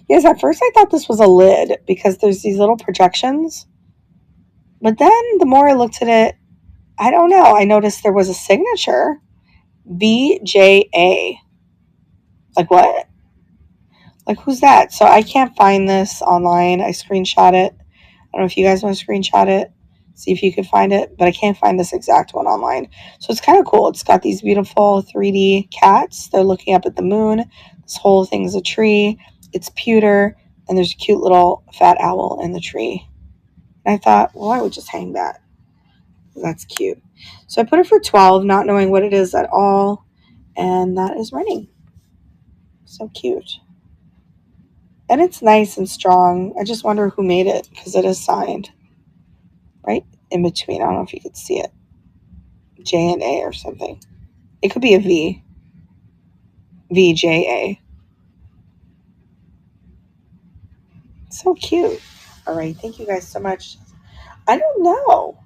Yes, at first I thought this was a lid because there's these little projections. But then the more I looked at it, I don't know. I noticed there was a signature. VJA. Like what? Like who's that? So I can't find this online. I screenshot it. I don't know if you guys want to screenshot it. See if you can find it. But I can't find this exact one online. So it's kind of cool. It's got these beautiful 3D cats. They're looking up at the moon. This whole thing's a tree. It's pewter. And there's a cute little fat owl in the tree. And I thought, well, I would just hang that. That's cute. So I put it for 12, not knowing what it is at all. And that is running. So cute. And it's nice and strong. I just wonder who made it because it is signed. Right in between. I don't know if you could see it. J and A or something. It could be a V. VJA. So cute. All right. Thank you guys so much. I don't know.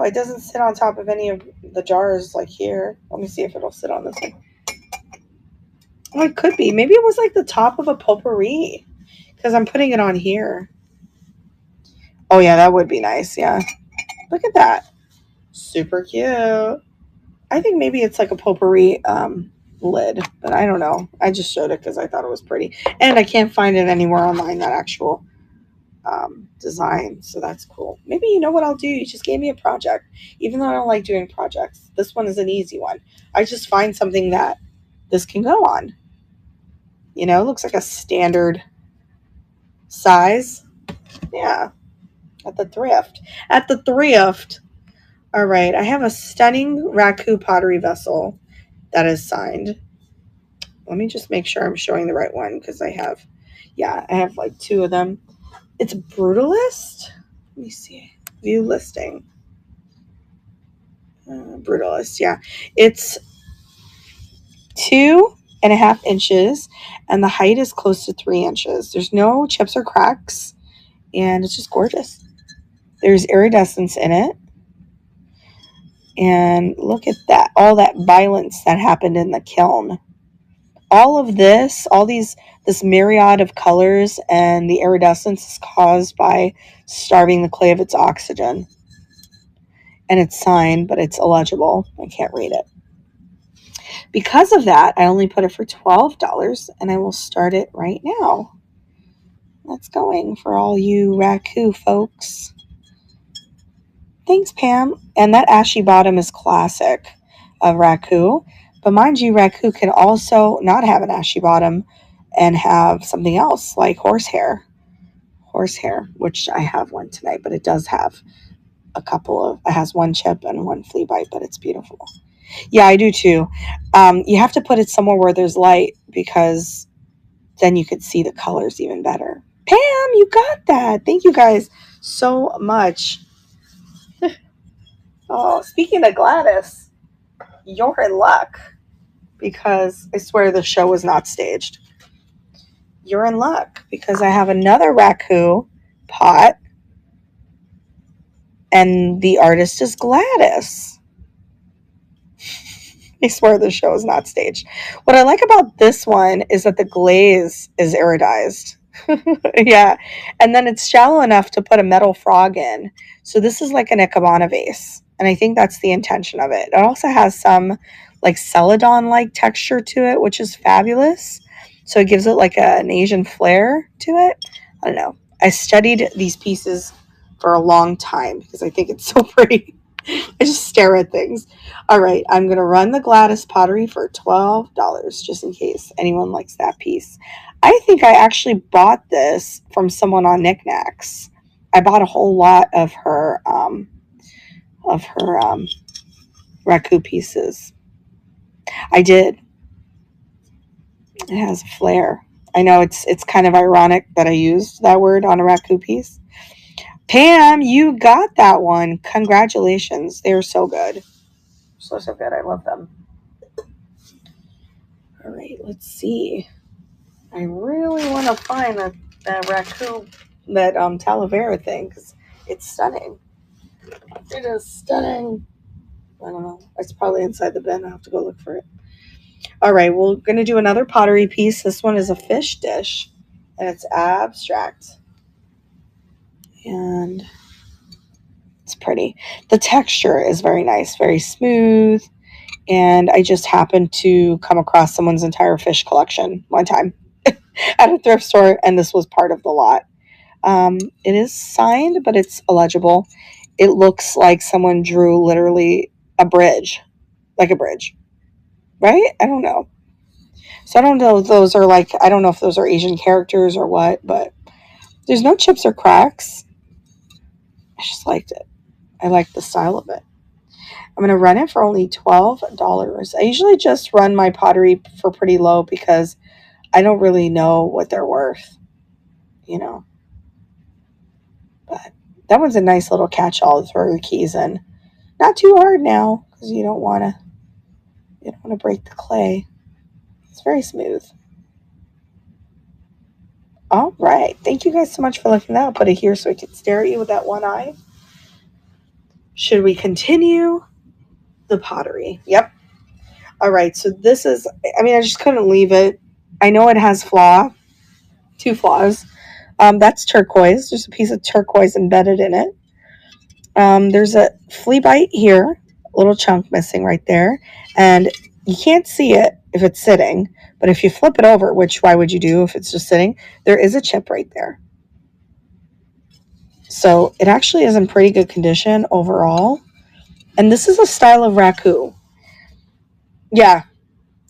It doesn't sit on top of any of the jars like here. Let me see if it'll sit on this one. Oh, it could be. Maybe it was like the top of a potpourri because I'm putting it on here. Oh, yeah, that would be nice. Yeah. Look at that. Super cute. I think maybe it's like a potpourri lid, but I don't know. I just showed it because I thought it was pretty. And I can't find it anywhere online, that actual design. So that's cool. Maybe you know what I'll do? You just gave me a project. Even though I don't like doing projects, this one is an easy one. I just find something that this can go on. You know, it looks like a standard size. Yeah. At the thrift. All right. I have a stunning Raku pottery vessel that is signed. Let me just make sure I'm showing the right one because I have like two of them. It's Brutalist. Let me see. View listing. Brutalist. Yeah. It's 2.5 inches and the height is close to 3 inches. There's no chips or cracks and it's just gorgeous. There's iridescence in it. And look at that. All that violence that happened in the kiln. All of this, this myriad of colors and the iridescence is caused by starving the clay of its oxygen. And it's signed, but it's illegible. I can't read it. Because of that, I only put it for $12 and I will start it right now. That's going for all you Raku folks. Thanks, Pam. And that ashy bottom is classic of Raku. But mind you, Raku can also not have an ashy bottom and have something else like horsehair, which I have one tonight, but it does have it has one chip and one flea bite, but it's beautiful. Yeah, I do too. You have to put it somewhere where there's light because then you could see the colors even better. Pam, you got that. Thank you guys so much. Oh, speaking of Gladys, you're in luck because I swear the show was not staged. You're in luck because I have another Raku pot and the artist is Gladys. I swear the show is not staged. What I like about this one is that the glaze is iridized. Yeah. And then it's shallow enough to put a metal frog in. So this is like an Ikebana vase. And I think that's the intention of it. It also has some like celadon-like texture to it, which is fabulous. So it gives it like an Asian flair to it. I don't know. I studied these pieces for a long time because I think it's so pretty. I just stare at things. All right, I'm going to run the Gladys pottery for $12 just in case anyone likes that piece. I think I actually bought this from someone on Knickknacks. I bought a whole lot of her Raku pieces. I did. It has a flair. I know it's kind of ironic that I used that word on a Raku piece. Pam, you got that one. Congratulations. They're so good. So, so good. I love them. All right, let's see. I really want to find that Raku, that Talavera thing, because it's stunning. It is stunning. I don't know. It's probably inside the bin. I'll have to go look for it. All right, we're going to do another pottery piece. This one is a fish dish, and it's abstract. And it's pretty. The texture is very nice, very smooth. And I just happened to come across someone's entire fish collection one time at a thrift store, and this was part of the lot. It is signed, but it's illegible. It looks like someone drew literally a bridge, like a bridge, right? I don't know. So I don't know if those are like, I don't know if those are Asian characters or what, but there's no chips or cracks. I just liked it. I like the style of it. I'm going to run it for only $12. I usually just run my pottery for pretty low because I don't really know what they're worth, you know. But that one's a nice little catch-all to throw your keys in. Not too hard now because you don't want to break the clay. It's very smooth. All right. Thank you guys so much for looking at that. I'll put it here so I can stare at you with that one eye. Should we continue the pottery? Yep. All right. So this is, I just couldn't leave it. I know it has two flaws. That's turquoise. There's a piece of turquoise embedded in it. There's a flea bite here, a little chunk missing right there. And you can't see it if it's sitting, but if you flip it over, which why would you do if it's just sitting, there is a chip right there. So it actually is in pretty good condition overall. And this is a style of Raku. Yeah,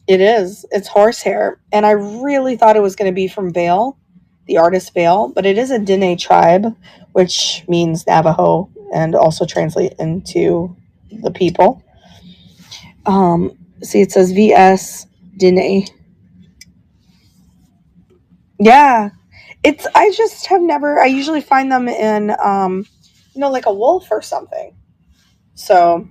it is. It's horsehair. And I really thought it was going to be from Vale, the artist Vale, but it is a Dene tribe, which means Navajo and also translate into the people. See, it says VS Dene. Yeah. I just have never, I usually find them in, like a wolf or something. So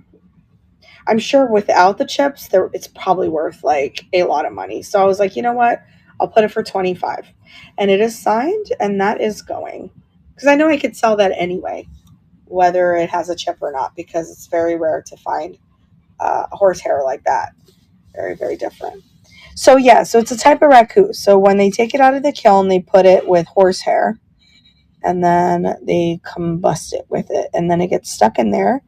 I'm sure without the chips, it's probably worth like a lot of money. So I was like, you know what? I'll put it for 25. And it is signed, and that is going. Because I know I could sell that anyway, whether it has a chip or not, because it's very rare to find horsehair like that. Very, very different. So yeah, so it's a type of raku. So when they take it out of the kiln, they put it with horsehair, and then they combust it with it, and then it gets stuck in there,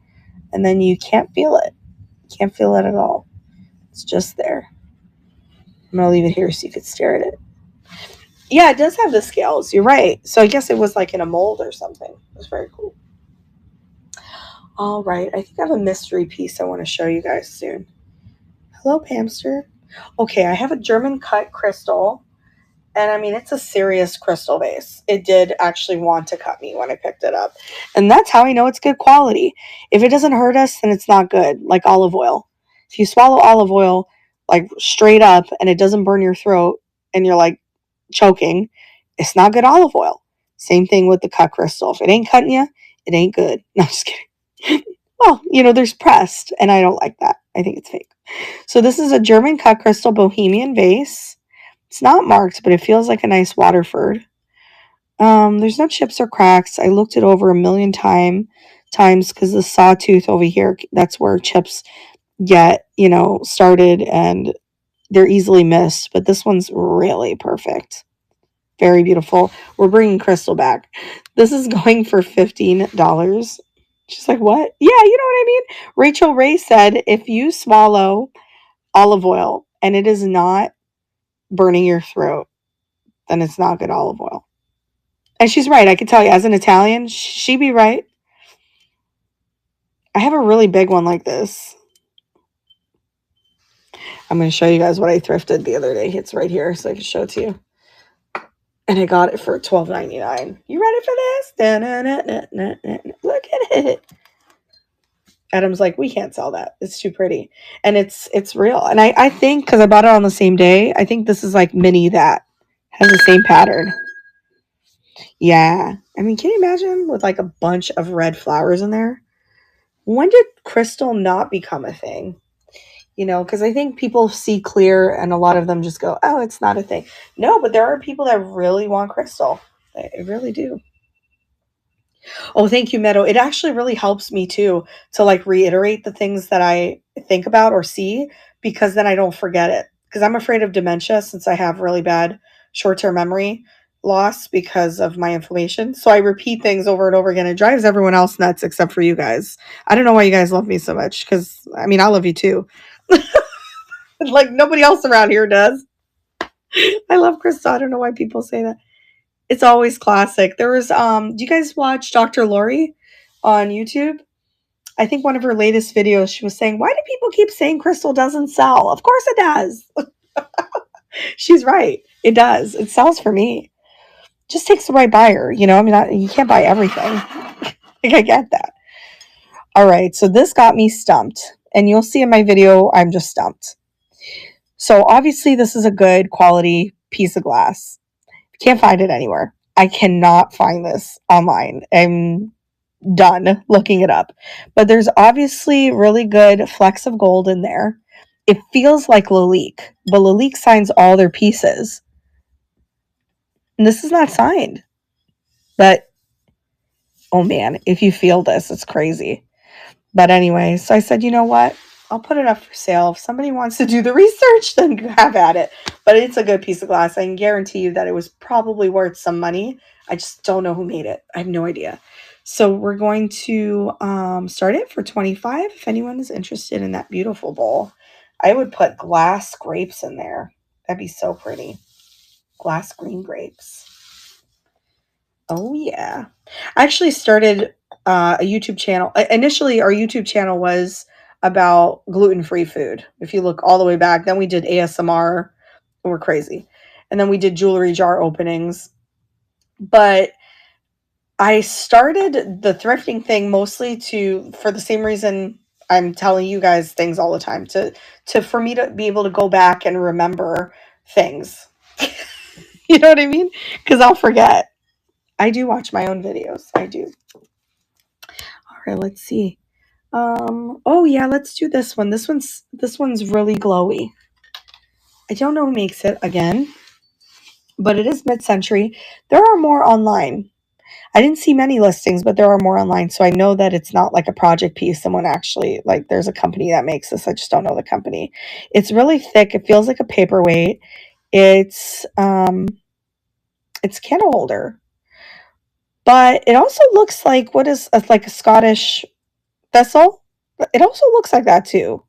and then you can't feel it. You can't feel it at all. It's just there. I'm gonna leave it here so you could stare at it. Yeah, it does have the scales. You're right. So I guess it was like in a mold or something. It was very cool. All right, I think I have a mystery piece I want to show you guys soon. Hello, Pamster. Okay, I have a German cut crystal. And it's a serious crystal vase. It did actually want to cut me when I picked it up. And that's how I know it's good quality. If it doesn't hurt us, then it's not good, like olive oil. If you swallow olive oil, like straight up, and it doesn't burn your throat, and you're like choking, it's not good olive oil. Same thing with the cut crystal. If it ain't cutting you, it ain't good. No, I'm just kidding. Well, there's pressed, and I don't like that. I think it's fake. So this is a German cut crystal bohemian vase. It's not marked, but it feels like a nice Waterford. There's no chips or cracks. I looked it over a million times because the sawtooth over here, that's where chips get, started, and they're easily missed. But this one's really perfect. Very beautiful. We're bringing Crystal back. This is going for $15. She's like, what? Yeah, you know what I mean? Rachel Ray said, if you swallow olive oil and it is not burning your throat, then it's not good olive oil. And she's right. I can tell you, as an Italian, she be right. I have a really big one like this. I'm going to show you guys what I thrifted the other day. It's right here, so I can show it to you. And I got it for $12.99. You ready for this? Da-na-na-na-na-na. Look at it. Adam's like, we can't sell that. It's too pretty. And it's real. And I think because I bought it on the same day, I think this is like mini that has the same pattern. Yeah. I mean, can you imagine with like a bunch of red flowers in there? When did crystal not become a thing? You know, because I think people see clear and a lot of them just go, oh, it's not a thing. No, but there are people that really want crystal. They really do. Oh, thank you, Meadow. It actually really helps me too to like reiterate the things that I think about or see because then I don't forget it. Because I'm afraid of dementia since I have really bad short term memory loss because of my inflammation. So I repeat things over and over again. It drives everyone else nuts except for you guys. I don't know why you guys love me so much because I mean, I love you too. Like nobody else around here does. I love Krista. I don't know why people say that. It's always classic. There was do you guys watch Dr. Lori on YouTube? I think one of her latest videos she was saying, "Why do people keep saying crystal doesn't sell?" Of course it does. She's right. It does. It sells for me. Just takes the right buyer, you know? I mean, you can't buy everything. Like I get that. All right, so this got me stumped. And you'll see in my video I'm just stumped. So obviously this is a good quality piece of glass. Can't find it anywhere. I cannot find this online. I'm done looking it up. But there's obviously really good flecks of gold in there. It feels like Lalique, but Lalique signs all their pieces. And this is not signed. But oh man, if you feel this, it's crazy. But anyway, so I said, you know what? I'll put it up for sale. If somebody wants to do the research, then have at it. But it's a good piece of glass. I can guarantee you that it was probably worth some money. I just don't know who made it. I have no idea. So we're going to start it for $25 if anyone is interested in that beautiful bowl. I would put glass grapes in there. That'd be so pretty. Glass green grapes. Oh, yeah. I actually started a YouTube channel. Initially, our YouTube channel was about gluten-free food. If you look all the way back, then we did ASMR. We're crazy. And then we did jewelry jar openings. But I started the thrifting thing mostly for the same reason I'm telling you guys things all the time, for me to be able to go back and remember things. You know what I mean? Because I'll forget. I do watch my own videos. I do. All right, let's see. Oh yeah, let's do this one. This one's really glowy. I don't know who makes it again, but it is mid-century. There are more online. I didn't see many listings, but there are more online, so I know that it's not like a project piece. Someone actually like there's a company that makes this. I just don't know the company. It's really thick. It feels like a paperweight. It's candle holder, but it also looks like what is like a Scottish vessel. It also looks like that too.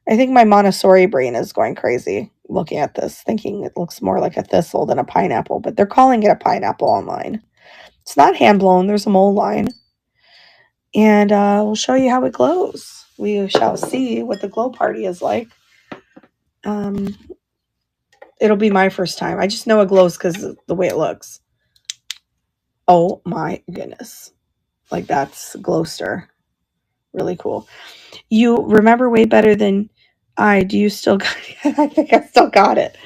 I think my Montessori brain is going crazy looking at this, thinking it looks more like a thistle than a pineapple, but they're calling it a pineapple online. It's not hand blown, there's a mold line. And we'll show you how it glows. We shall see what the glow party is like. It'll be my first time. I just know it glows because of the way it looks. Oh my goodness. Like that's Glowster. Really cool. You remember way better than I. Do you still got it? I think I still got it.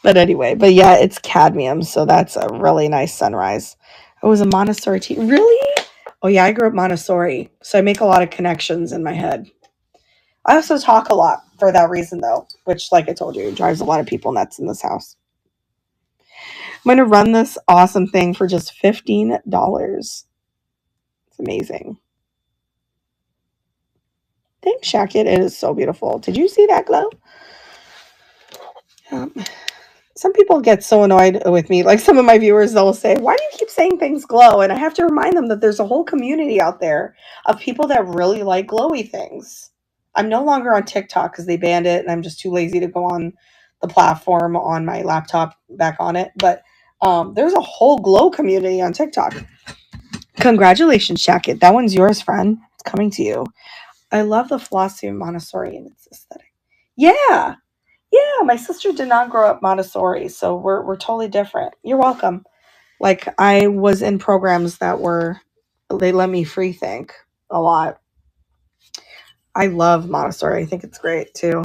But anyway, but yeah, it's cadmium, so that's a really nice sunrise. It was a Montessori tea. Really? Oh yeah, I grew up Montessori, so I make a lot of connections in my head. I also talk a lot for that reason, though, which, like I told you, drives a lot of people nuts in this house. I'm going to run this awesome thing for just $15. It's amazing. Thanks, Shacket. It is so beautiful. Did you see that glow? Some people get so annoyed with me. Like some of my viewers, they'll say, why do you keep saying things glow? And I have to remind them that there's a whole community out there of people that really like glowy things. I'm no longer on TikTok because they banned it and I'm just too lazy to go on the platform on my laptop back on it. But there's a whole glow community on TikTok. Congratulations, Shacket. That one's yours, friend. It's coming to you. I love the philosophy of Montessori and its aesthetic. Yeah. Yeah, my sister did not grow up Montessori, so we're totally different. You're welcome. Like I was in programs that were they let me free think a lot. I love Montessori. I think it's great too.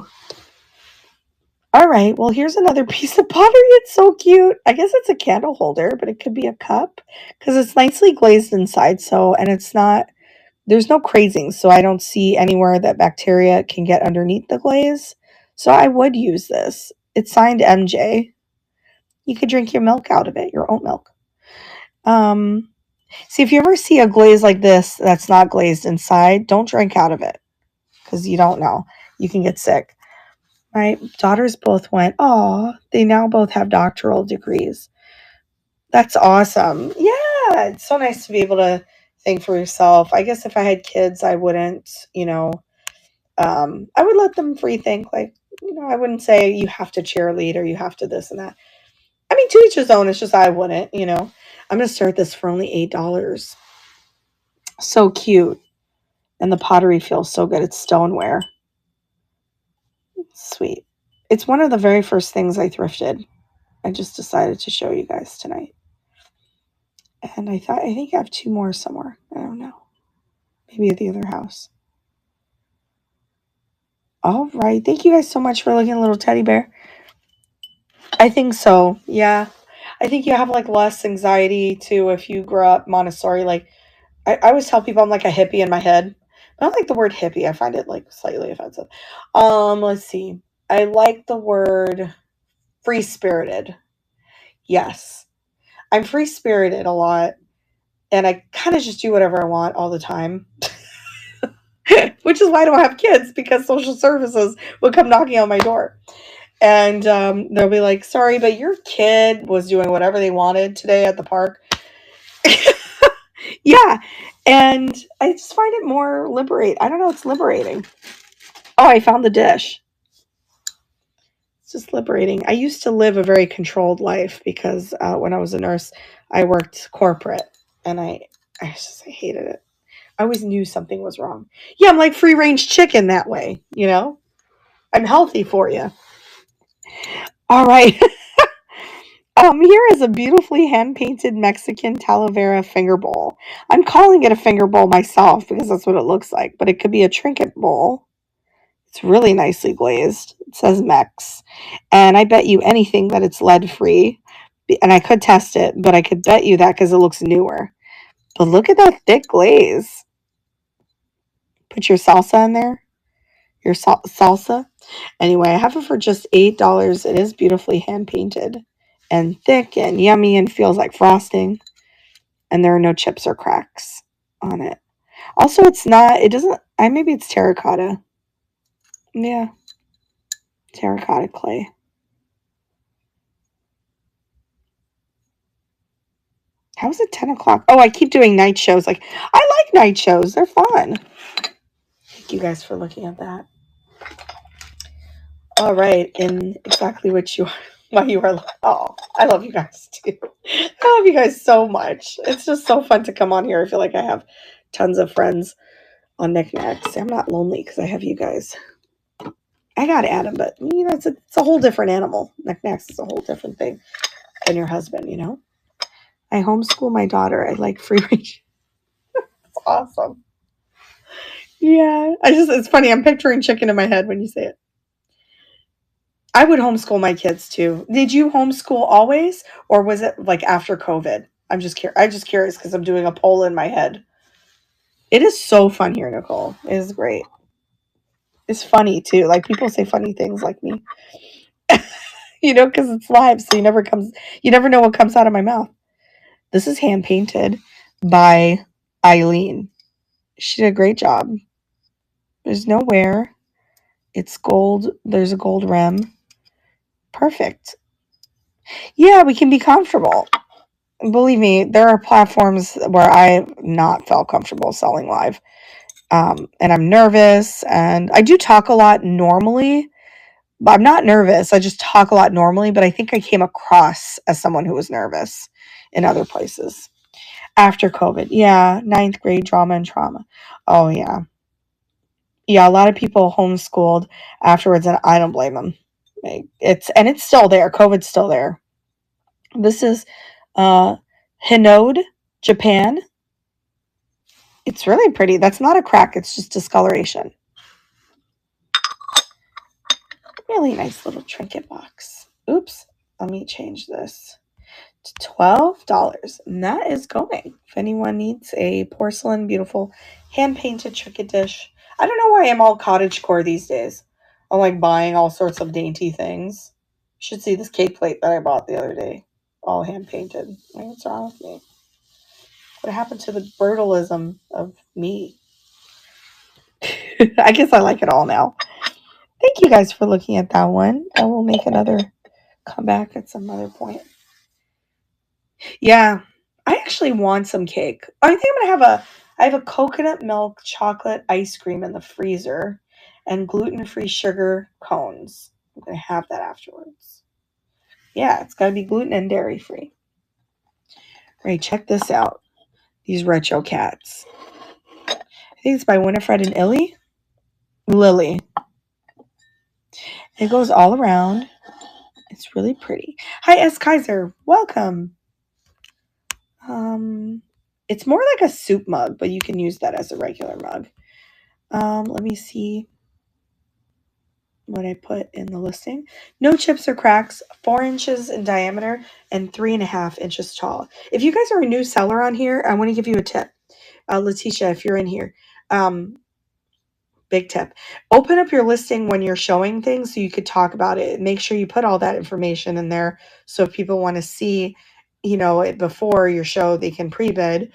All right. Well, here's another piece of pottery. It's so cute. I guess it's a candle holder, but it could be a cup because it's nicely glazed inside. So, and it's not, there's no crazing. So I don't see anywhere that bacteria can get underneath the glaze. So I would use this. It's signed MJ. You could drink your milk out of it, your oat milk. Um, See, if you ever see a glaze like this that's not glazed inside, don't drink out of it because you don't know. You can get sick. My daughters both went, oh, they now both have doctoral degrees. That's awesome. Yeah, it's so nice to be able to think for yourself. I guess if I had kids, I wouldn't, I would let them free think. Like, I wouldn't say you have to cheerlead or you have to this and that. I mean, to each his own. It's just I wouldn't. I'm going to start this for only $8. So cute. And the pottery feels so good. It's stoneware. Sweet. It's one of the very first things I thrifted. I just decided to show you guys tonight. And I think I have two more somewhere. I don't know. Maybe at the other house. All right. Thank you guys so much for looking at little teddy bear. I think so. Yeah. I think you have like less anxiety too if you grow up Montessori. Like I always tell people I'm like a hippie in my head. I don't like the word hippie. I find it like slightly offensive. Let's see. I like the word free spirited. Yes. I'm free spirited a lot. And I kind of just do whatever I want all the time. Which is why I don't have kids, because social services will come knocking on my door. And they'll be like, sorry, but your kid was doing whatever they wanted today at the park. Yeah. And I just find it more liberating. I don't know. It's liberating. Oh, I found the dish. It's just liberating. I used to live a very controlled life because when I was a nurse, I worked corporate and I hated it. I always knew something was wrong. Yeah, I'm like free range chicken that way. I'm healthy for you. All right. Here is a beautifully hand painted Mexican Talavera finger bowl. I'm calling it a finger bowl myself because that's what it looks like, but it could be a trinket bowl. It's really nicely glazed. It says Mex. And I bet you anything that it's lead free. And I could test it, but I could bet you that because it looks newer. But look at that thick glaze. Put your salsa in there. Your salsa. Anyway, I have it for just $8. It is beautifully hand painted and thick and yummy and feels like frosting. And there are no chips or cracks on it. Also, maybe it's terracotta. Yeah, terracotta clay. How is it 10 o'clock? Oh, I keep doing night shows. Like, I like night shows. They're fun. Thank you guys for looking at that. All right, in exactly why you are. Oh, I love you guys too. I love you guys so much. It's just so fun to come on here. I feel like I have tons of friends on Knickknacks. I'm not lonely because I have you guys. I got Adam, but it's a whole different animal. Knickknacks is a whole different thing than your husband. I homeschool my daughter. I like free range. It's awesome. Yeah, it's funny. I'm picturing chicken in my head when you say it. I would homeschool my kids too. Did you homeschool always, or was it like after COVID? I'm just curious because I'm doing a poll in my head. It is so fun here, Nicole. It is great. It's funny too. Like people say funny things like me, because it's live, so you never know what comes out of my mouth. This is hand painted by Eileen. She did a great job. There's no wear. It's gold. There's a gold rim. Perfect. Yeah, we can be comfortable. Believe me, there are platforms where I've not felt comfortable selling live. And I'm nervous, and I do talk a lot normally, but I'm not nervous. I just talk a lot normally, but I think I came across as someone who was nervous in other places. After COVID. Yeah, ninth grade drama and trauma. Oh, yeah. Yeah, a lot of people homeschooled afterwards, and I don't blame them. It's still there. COVID's still there. This is Hinode, Japan. It's really pretty. That's not a crack. It's just discoloration. Really nice little trinket box. Oops. Let me change this to $12. And that is going. If anyone needs a porcelain, beautiful, hand-painted trinket dish. I don't know why I'm all cottagecore these days. I'm like buying all sorts of dainty things. You should see this cake plate that I bought the other day. All hand-painted. Like, what's wrong with me? What happened to the brutalism of me? I guess I like it all now. Thank you guys for looking at that one. I will make another comeback at some other point. Yeah, I actually want some cake. I think I'm gonna have I have a coconut milk chocolate ice cream in the freezer and gluten-free sugar cones. I'm gonna have that afterwards. Yeah, it's gotta be gluten and dairy free. Right, check this out. These retro cats. I think it's by Winifred and Lily. It goes all around. It's really pretty. Hi, S. Kaiser. Welcome. It's more like a soup mug, but you can use that as a regular mug. Let me see what I put in the listing. No chips or cracks, 4 inches in diameter and 3.5 inches tall. If you guys are a new seller on here, I want to give you a tip. Letitia, if you're in here, big tip. Open up your listing when you're showing things so you could talk about it. Make sure you put all that information in there so if people want to see, it before your show, they can pre-bid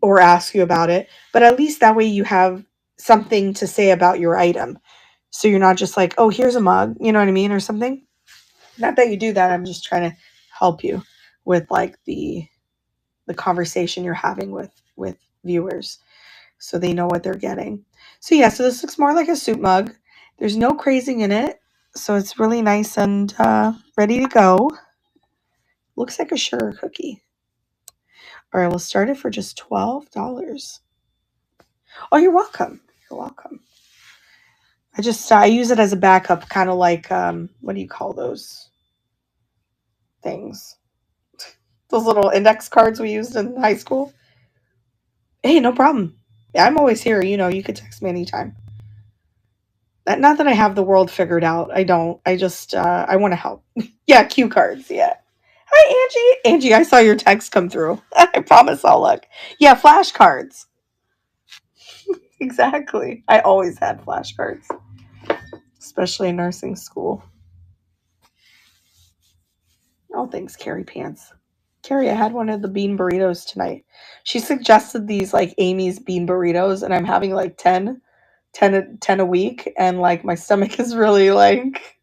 or ask you about it. But at least that way you have something to say about your item. So you're not just like, oh, here's a mug, you know what I mean, or something. Not that you do that. I'm just trying to help you with like the conversation you're having with viewers so they know what they're getting. So yeah, so this looks more like a soup mug. There's no crazing in it. So it's really nice and ready to go. Looks like a sugar cookie. All right, we'll start it for just $12. Oh, you're welcome. You're welcome. I use it as a backup, kind of like what do you call those things? Those little index cards we used in high school. Hey, no problem. Yeah, I'm always here. You could text me anytime. Not that I have the world figured out. I don't. I just I want to help. Yeah, cue cards. Yeah. Hi, Angie. Angie, I saw your text come through. I promise I'll look. Yeah, flashcards. Exactly. I always had flashcards, especially in nursing school. Oh, thanks, Carrie Pants. Carrie, I had one of the bean burritos tonight. She suggested these like Amy's bean burritos, and I'm having like 10 a week, and like my stomach is really like.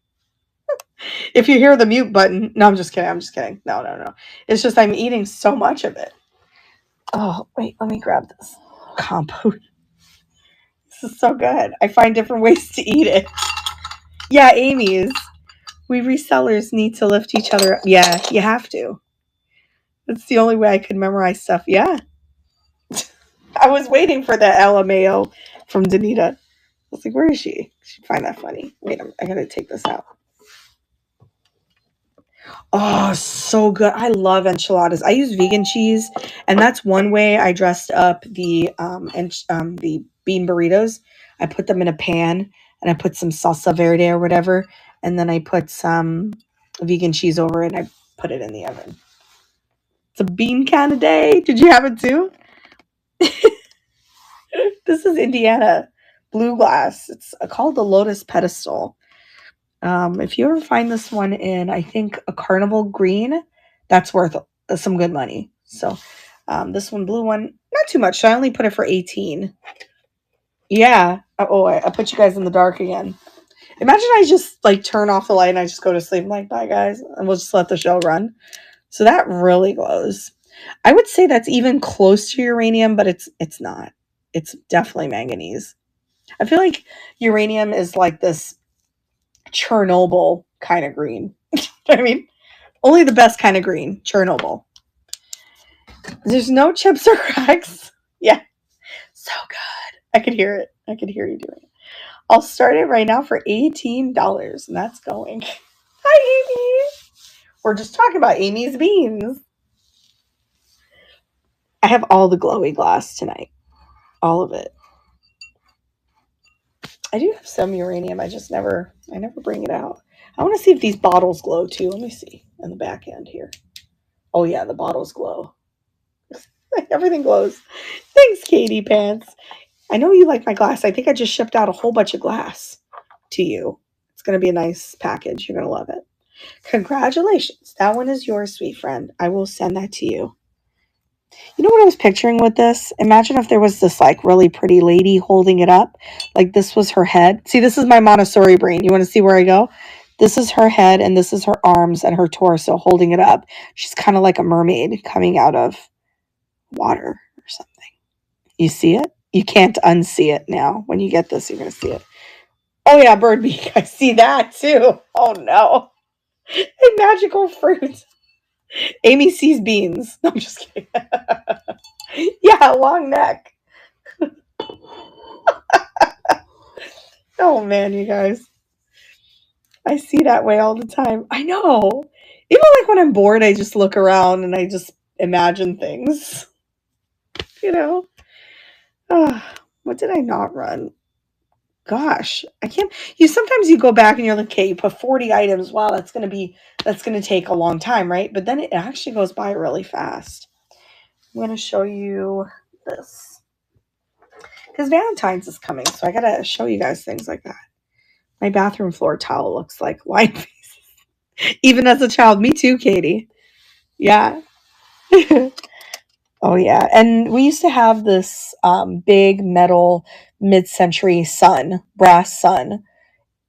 If you hear the mute button, no, I'm just kidding. I'm just kidding. No, no, no. It's just I'm eating so much of it. Oh, wait, let me grab this compote. This is so good. I find different ways to eat it. Yeah, Amy's. We resellers need to lift each other up. Yeah, you have to. That's the only way I could memorize stuff. Yeah. I was waiting for that LMAO from Danita. I was like, where is she? She'd find that funny. Wait, I gotta take this out. Oh, so good. I love enchiladas. I use vegan cheese, and that's one way I dressed up the bean burritos. I put them in a pan, and I put some salsa verde or whatever, and then I put some vegan cheese over it, and I put it in the oven. It's a bean can a day. Did you have it too? This is Indiana blue glass. It's called the Lotus Pedestal. If you ever find this one in, I think, a Carnival green, that's worth some good money. So this one, blue one, not too much. So I only put it for 18. Yeah. Oh, I put you guys in the dark again. Imagine I just like turn off the light and I just go to sleep. I'm like, bye guys, and we'll just let the show run. So that really glows. I would say that's even close to uranium, but it's not. It's definitely manganese. I feel like uranium is like this Chernobyl kind of green. I mean, only the best kind of green, Chernobyl. There's no chips or cracks. Yeah, so good. I could hear it. I could hear you doing it. I'll start it right now for $18, and that's going. Hi, Amy. We're just talking about Amy's beans. I have all the glowy glass tonight. All of it. I do have some uranium. I never bring it out. I want to see if these bottles glow too. Let me see on the back end here. Oh yeah, the bottles glow. Everything glows. Thanks, Katie Pants. I know you like my glass. I think I just shipped out a whole bunch of glass to you. It's going to be a nice package. You're going to love it. Congratulations. That one is yours, sweet friend. I will send that to you. You know what I was picturing with this? Imagine if there was this like really pretty lady holding it up. Like this was her head. See, this is my Montessori brain. You want to see where I go? This is her head and this is her arms and her torso holding it up. She's kind of like a mermaid coming out of water or something. You see it? You can't unsee it now. When you get this, you're going to see it. Oh yeah, bird beak. I see that too. Oh no. And magical fruit. Amy sees beans. No, I'm just kidding. Yeah, long neck. Oh man, you guys. I see that way all the time. I know. Even like when I'm bored, I just look around and I just imagine things. You know? What did I not run? Gosh, I can't. Sometimes you go back and you're like, okay, you put 40 items. Wow, that's going to take a long time, right? But then it actually goes by really fast. I'm going to show you this. Because Valentine's is coming, so I got to show you guys things like that. My bathroom floor towel looks like line faces. Even as a child. Me too, Katie. Yeah. Oh, yeah. And we used to have this big metal mid-century sun, brass sun.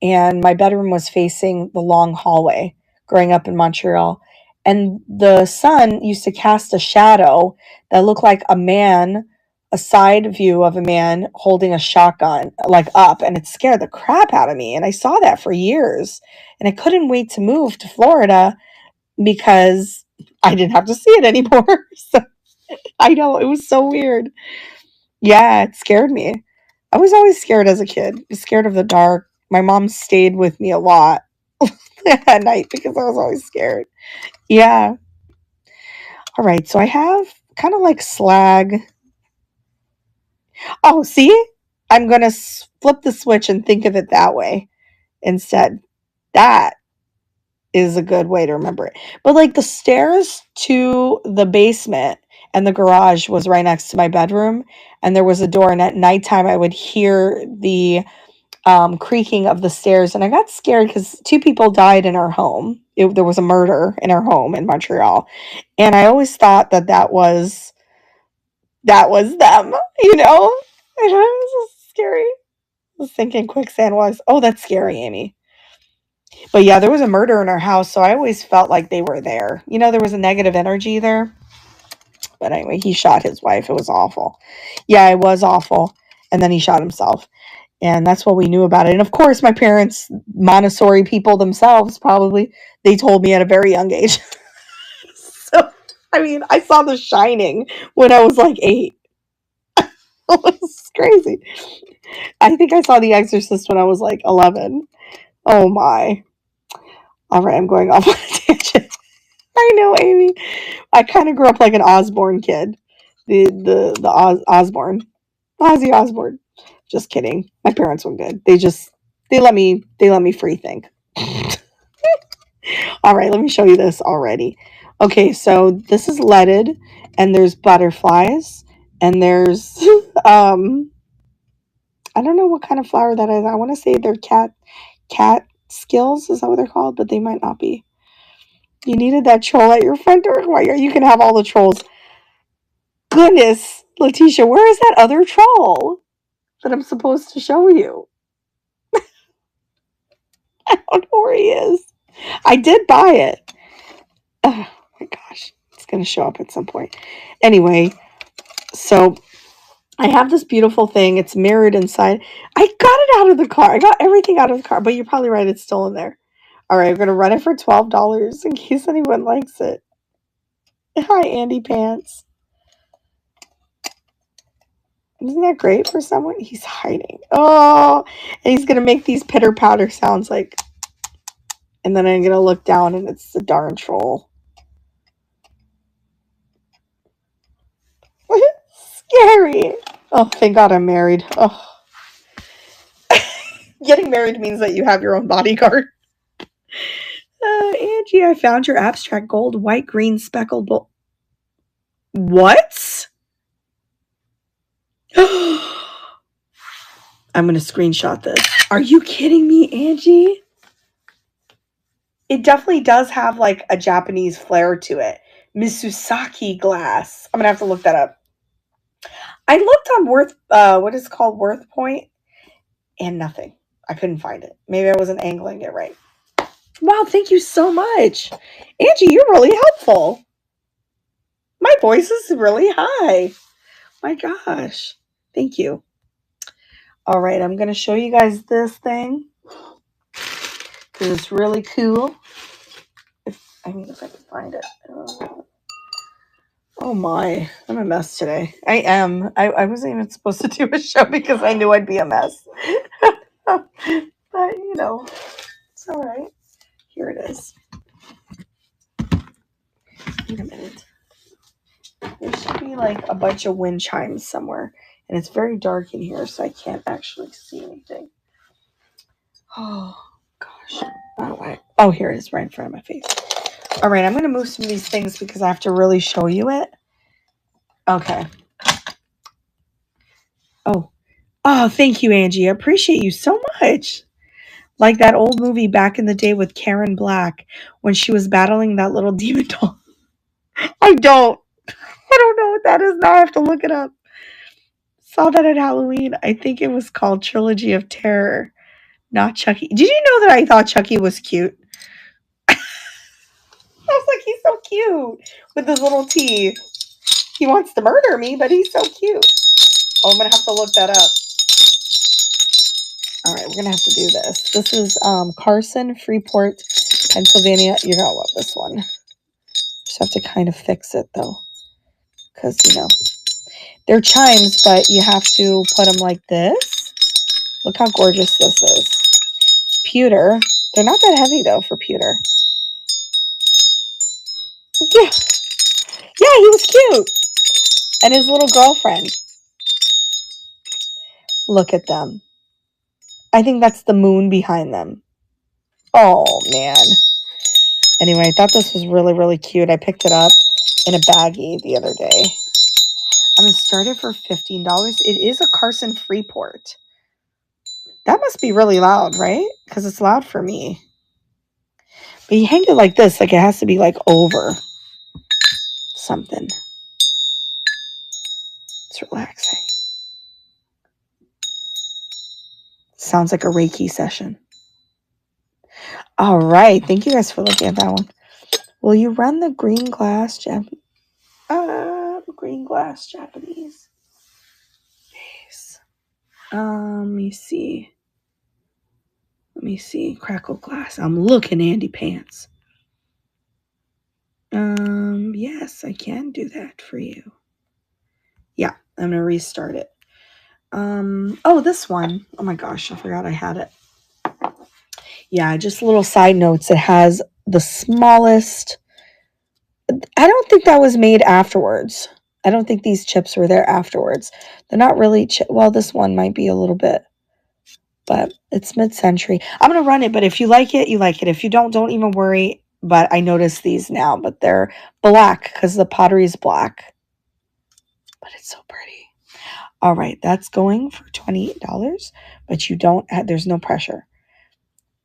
And my bedroom was facing the long hallway growing up in Montreal. And the sun used to cast a shadow that looked like a man, a side view of a man holding a shotgun, like up, and it scared the crap out of me. And I saw that for years. And I couldn't wait to move to Florida because I didn't have to see it anymore. So I know, it was so weird. Yeah, it scared me. I was always scared as a kid. I was scared of the dark. My mom stayed with me a lot at night because I was always scared. Yeah. All right. So I have kind of like slag. Oh, see? I'm going to flip the switch and think of it that way instead. That is a good way to remember it. But like the stairs to the basement and the garage was right next to my bedroom, and there was a door, and at nighttime I would hear the creaking of the stairs, and I got scared because two people died in our home. There was a murder in our home in Montreal, and I always thought that was them, you know. And it was so scary. I was thinking quicksand was. Oh, that's scary, Amy. But yeah, there was a murder in our house, so I always felt like they were there. You know, there was a negative energy there. But anyway, he shot his wife. It was awful. Yeah, it was awful. And then he shot himself. And that's what we knew about it. And of course, my parents, Montessori people themselves, probably, they told me at a very young age. So, I mean, I saw The Shining when I was like 8. It was crazy. I think I saw The Exorcist when I was like 11. Oh my. All right, I'm going off on a tangent. I know, Amy. I kind of grew up like an Osborne kid. The Osborne. Ozzy Osbourne. Just kidding. My parents were good. They let me free think. All right, let me show you this already. Okay, so this is leaded, and there's butterflies, and there's I don't know what kind of flower that is. I want to say they're cat skills. Is that what they're called? But they might not be. You needed that troll at your front door. Why you can have all the trolls? Goodness, Letitia, where is that other troll that I'm supposed to show you? I don't know where he is. I did buy it. Oh my gosh. It's going to show up at some point. Anyway, so I have this beautiful thing. It's mirrored inside. I got it out of the car. I got everything out of the car, but you're probably right. It's still in there. All right, I'm going to run it for $12 in case anyone likes it. Hi, Andy Pants. Isn't that great for someone? He's hiding. Oh, and he's going to make these pitter patter sounds like, and then I'm going to look down and it's the darn troll. Scary. Oh, thank God I'm married. Oh. Getting married means that you have your own bodyguard. Angie, I found your abstract gold, white, green, speckled bowl. What? I'm going to screenshot this. Are you kidding me, Angie? It definitely does have like a Japanese flair to it. Misusaki glass. I'm going to have to look that up. I looked on what is it called, Worth Point, and nothing. I couldn't find it. Maybe I wasn't angling it right. Wow, thank you so much. Angie, you're really helpful. My voice is really high. My gosh. Thank you. All right, I'm going to show you guys this thing because it's really cool. If I can find it. Oh my, I'm a mess today. I am. I wasn't even supposed to do a show because I knew I'd be a mess. But, you know, it's all right. Here it is. Wait a minute. There should be like a bunch of wind chimes somewhere. And it's very dark in here, so I can't actually see anything. Oh, gosh. Oh, here it is right in front of my face. All right, I'm going to move some of these things because I have to really show you it. Okay. Oh, thank you, Angie. I appreciate you so much. Like that old movie back in the day with Karen Black when she was battling that little demon doll. I don't know what that is now. I have to look it up. Saw that at Halloween. I think it was called Trilogy of Terror, not Chucky. Did you know that I thought Chucky was cute? I was like, he's so cute with his little teeth. He wants to murder me, but he's so cute. Oh, I'm going to have to look that up. All right, we're going to have to do this. This is Carson, Freeport, Pennsylvania. You're going to love this one. Just have to kind of fix it, though. Because, you know, they're chimes, but you have to put them like this. Look how gorgeous this is. It's pewter. They're not that heavy, though, for pewter. Yeah. Yeah, he was cute. And his little girlfriend. Look at them. I think that's the moon behind them. Oh, man. Anyway, I thought this was really, really cute. I picked it up in a baggie the other day. I'm going to start it for $15. It is a Carson Freeport. That must be really loud, right? Because it's loud for me. But you hang it like this. Like it has to be like over something. It's relaxing. Sounds like a Reiki session. All right. Thank you guys for looking at that one. Will you run the green glass Japanese? Green glass Japanese vase. Let me see. Crackle glass. I'm looking, Andy Pants. Yes, I can do that for you. Yeah, I'm gonna restart it. Oh, this one. Oh my gosh, I forgot I had it. Yeah, just little side notes. It has the smallest. I don't think that was made afterwards. I don't think these chips were there afterwards. They're not really well, this one might be a little bit, but it's mid-century. I'm going to run it, but if you like it, you like it. If you don't even worry. But I noticed these now, but they're black because the pottery is black. But it's so pretty. All right, that's going for $28, but you don't have, there's no pressure.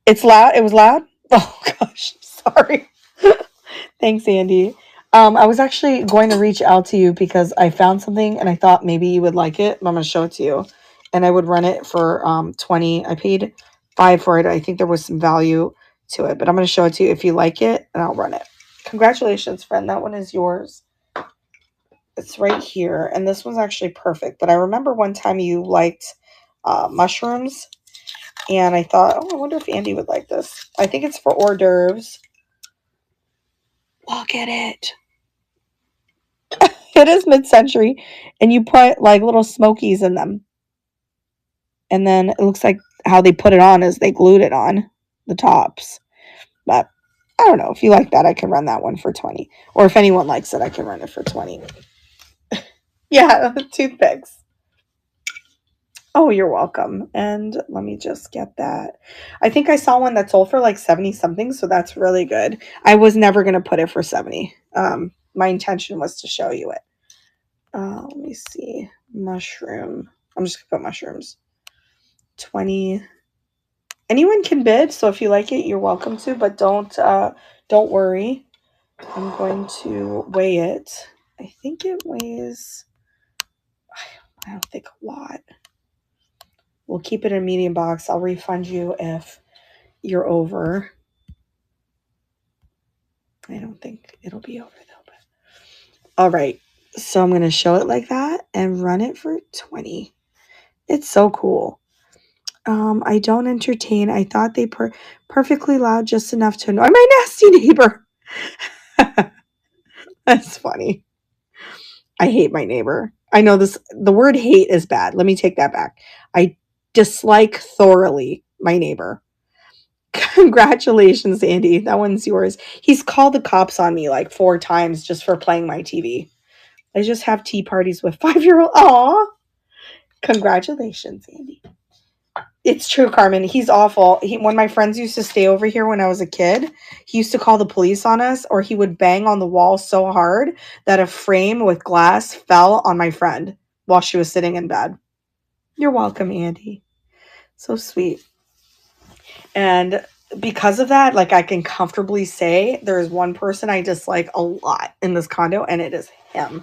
It's loud. It was loud. Oh gosh, sorry. Thanks, Andy. I was actually going to reach out to you because I found something and I thought maybe you would like it. But I'm going to show it to you, and I would run it for $20. I paid $5 for it. I think there was some value to it, but I'm going to show it to you if you like it, and I'll run it. Congratulations, friend. That one is yours. It's right here, and this one's actually perfect. But I remember one time you liked mushrooms, and I thought, oh, I wonder if Andy would like this. I think it's for hors d'oeuvres. Look at it. It is mid-century, and you put like little smokies in them. And then it looks like how they put it on is they glued it on the tops. But I don't know. If you like that, I can run that one for $20. Or if anyone likes it, I can run it for $20. Yeah, toothpicks. Oh, you're welcome. And let me just get that. I think I saw one that sold for like 70 something, so that's really good. I was never going to put it for 70. My intention was to show you it. Let me see. Mushroom. I'm just going to put mushrooms. 20. Anyone can bid, so if you like it, you're welcome to, but don't worry. I'm going to weigh it. I think it weighs, I don't think a lot. We'll keep it in a medium box. I'll refund you if you're over. I don't think it'll be over though. But all right. So I'm going to show it like that and run it for 20. It's so cool. I don't entertain. I thought they perfectly loud, just enough to annoy my nasty neighbor. That's funny. I hate my neighbor. I know the word hate is bad. Let me take that back. I dislike thoroughly my neighbor. Congratulations, Andy. That one's yours. He's called the cops on me like 4 times just for playing my TV. I just have tea parties with 5-year-old. Aw. Congratulations, Andy. It's true, Carmen. He's awful. When my friends used to stay over here when I was a kid, he used to call the police on us, or he would bang on the wall so hard that a frame with glass fell on my friend while she was sitting in bed. You're welcome, Andy. So sweet. And because of that, like I can comfortably say there's one person I dislike a lot in this condo, and it is him.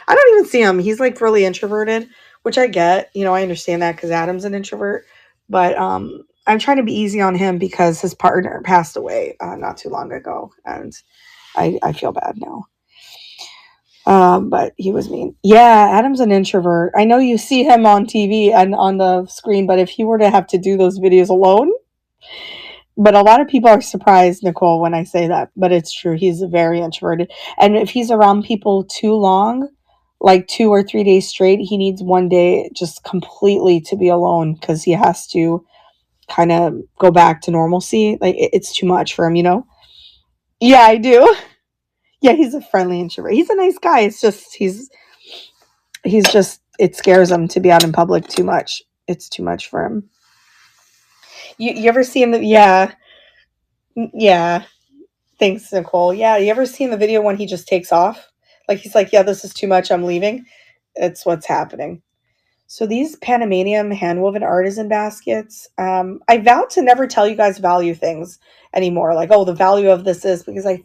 I don't even see him. He's like really introverted, which I get. You know, I understand that because Adam's an introvert. But I'm trying to be easy on him because his partner passed away not too long ago, and I feel bad now. But he was mean. Yeah, Adam's an introvert. I know you see him on TV and on the screen, but if he were to have to do those videos alone, but a lot of people are surprised, Nicole, when I say that. But it's true. He's very introverted. And if he's around people too long, like 2 or 3 days straight, he needs one day just completely to be alone because he has to kind of go back to normalcy. Like it's too much for him, you know? Yeah, I do. Yeah, he's a friendly introvert. He's a nice guy. It's just he's just it scares him to be out in public too much. It's too much for him. You ever seen the yeah. Thanks, Nicole. Yeah, you ever seen the video when he just takes off? Like he's like, yeah, this is too much. I'm leaving. It's what's happening. So these Panamanian hand-woven artisan baskets, I vow to never tell you guys value things anymore. Like, oh, the value of this is because I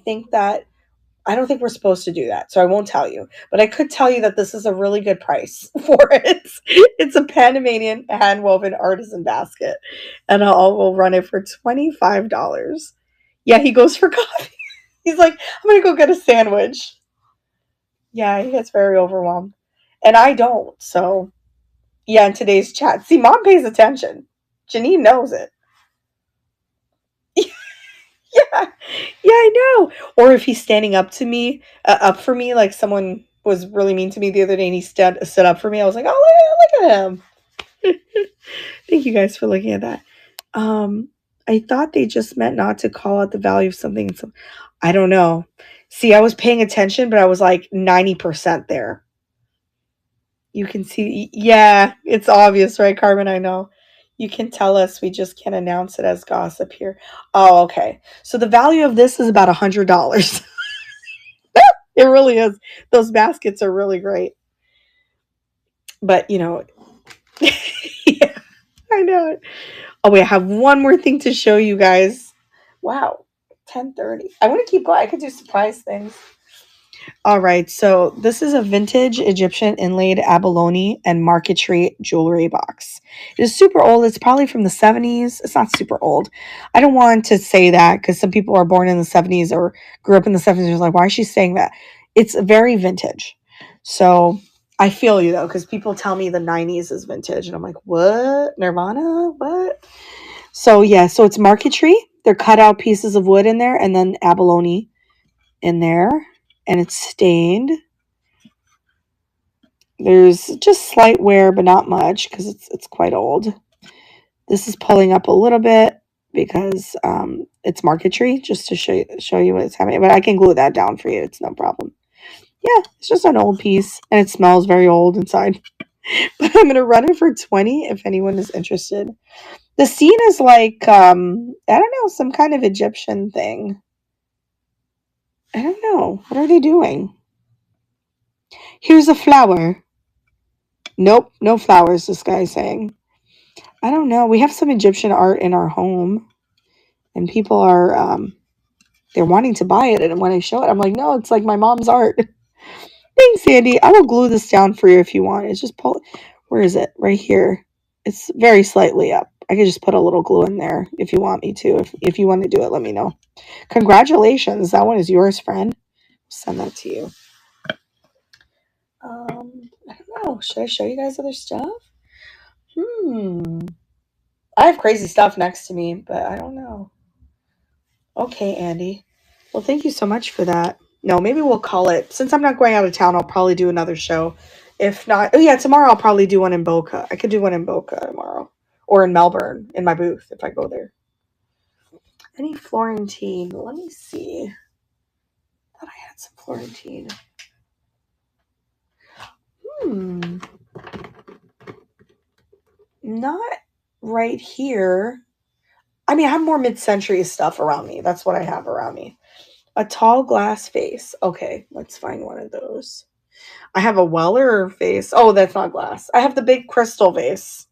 don't think we're supposed to do that. So I won't tell you. But I could tell you that this is a really good price for it. It's a Panamanian hand-woven artisan basket. And we'll run it for $25. Yeah, he goes for coffee. He's like, I'm gonna go get a sandwich. Yeah, he gets very overwhelmed. And I don't. So yeah, in today's chat. See, mom pays attention. Janine knows it. Yeah. Yeah, I know. Or if he's standing up to me, up for me, like someone was really mean to me the other day and he stood up for me. I was like, oh, look at him. Thank you guys for looking at that. I thought they just meant not to call out the value of something. So I don't know. See, I was paying attention, but I was like 90% there. You can see, yeah, it's obvious, right, Carmen? I know. You can tell us. We just can't announce it as gossip here. Oh, okay. So the value of this is about $100. It really is. Those baskets are really great. But yeah, I know it. Oh wait, I have one more thing to show you guys. Wow, 10:30. I want to keep going. I could do surprise things. All right, so this is a vintage Egyptian inlaid abalone and marquetry jewelry box. It is super old. It's probably from the 70s. It's not super old. I don't want to say that because some people are born in the 70s or grew up in the 70s. They're like, why is she saying that? It's very vintage. So I feel you though, because people tell me the 90s is vintage. And I'm like, what? Nirvana? What? So yeah, so it's marquetry. They're cut out pieces of wood in there and then abalone in there. And it's stained. There's just slight wear, but not much because it's quite old. This is pulling up a little bit because it's marquetry, just to show you what's happening. But I can glue that down for you. It's no problem. Yeah, it's just an old piece, and it smells very old inside. But I'm going to run it for 20 if anyone is interested. The scene is like, I don't know, some kind of Egyptian thing. I don't know. What are they doing? Here's a flower. Nope, no flowers, this guy's saying. I don't know. We have some Egyptian art in our home, and people are, they're wanting to buy it. And when I show it, I'm like, no, it's like my mom's art. Thanks, Sandy. I will glue this down for you if you want. It's just pull. Where is it? Right here. It's very slightly up. I could just put a little glue in there if you want me to. If you want to do it, let me know. Congratulations. That one is yours, friend. Send that to you. I don't know. Should I show you guys other stuff? I have crazy stuff next to me, but I don't know. Okay, Andy. Well, thank you so much for that. No, maybe we'll call it. Since I'm not going out of town, I'll probably do another show. If not, oh yeah, tomorrow I'll probably do one in Boca. I could do one in Boca tomorrow. Or in Melbourne, in my booth, if I go there. Any Florentine? Let me see. I thought I had some Florentine. Not right here. I mean, I have more mid-century stuff around me. That's what I have around me. A tall glass vase. Okay, let's find one of those. I have a Weller vase. Oh, that's not glass. I have the big crystal vase.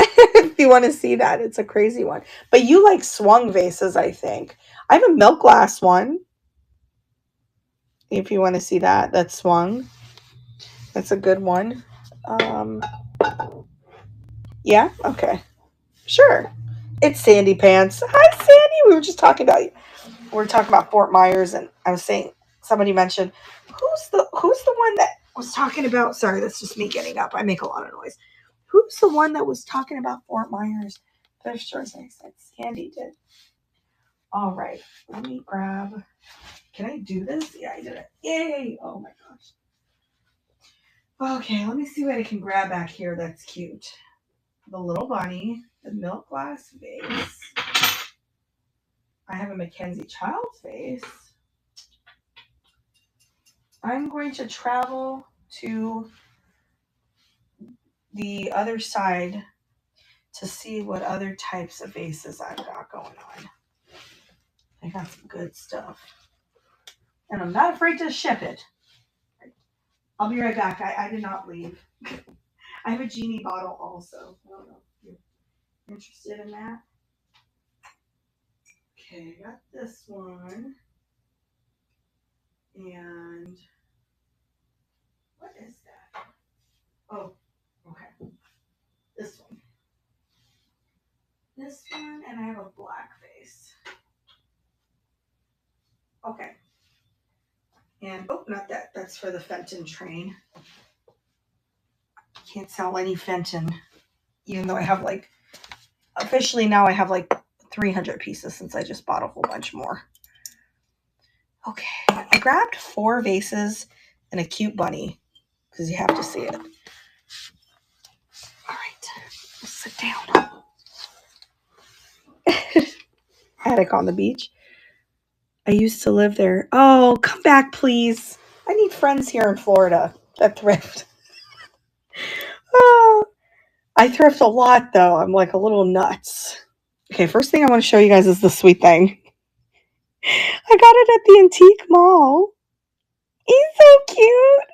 If you want to see that, it's a crazy one. But you like swung vases, I think. I have a milk glass one. If you want to see that, that's swung. That's a good one. Yeah, okay. Sure. It's Sandy Pants. Hi, Sandy. We were just talking about you. We were talking about Fort Myers, and I was saying somebody mentioned who's the one that was talking about. Sorry, that's just me getting up. I make a lot of noise. Who's the one that was talking about Fort Myers thrift stores? I said Sandy did. All right, let me grab. Can I do this? Yeah, I did it. Yay! Oh my gosh. Okay, let me see what I can grab back here. That's cute. The little bunny, the milk glass vase. I have a Mackenzie Child's vase. I'm going to travel to the other side to see what other types of vases I've got going on. I got some good stuff. And I'm not afraid to ship it. I'll be right back. I did not leave. I have a genie bottle also. I don't know if you're interested in that. Okay, I got this one. And what is that? Oh, okay. This one. This one, and I have a black vase. Okay. And, oh, not that. That's for the Fenton train. Can't sell any Fenton. Even though I have like, officially now I have like 300 pieces since I just bought a whole bunch more. Okay. I grabbed 4 vases and a cute bunny because you have to see it. All right. Let's sit down. Attic on the beach. I used to live there. Oh, come back, please. I need friends here in Florida that thrift. Oh, I thrift a lot, though. I'm like a little nuts. Okay, first thing I want to show you guys is the sweet thing. I got it at the antique mall. He's so cute.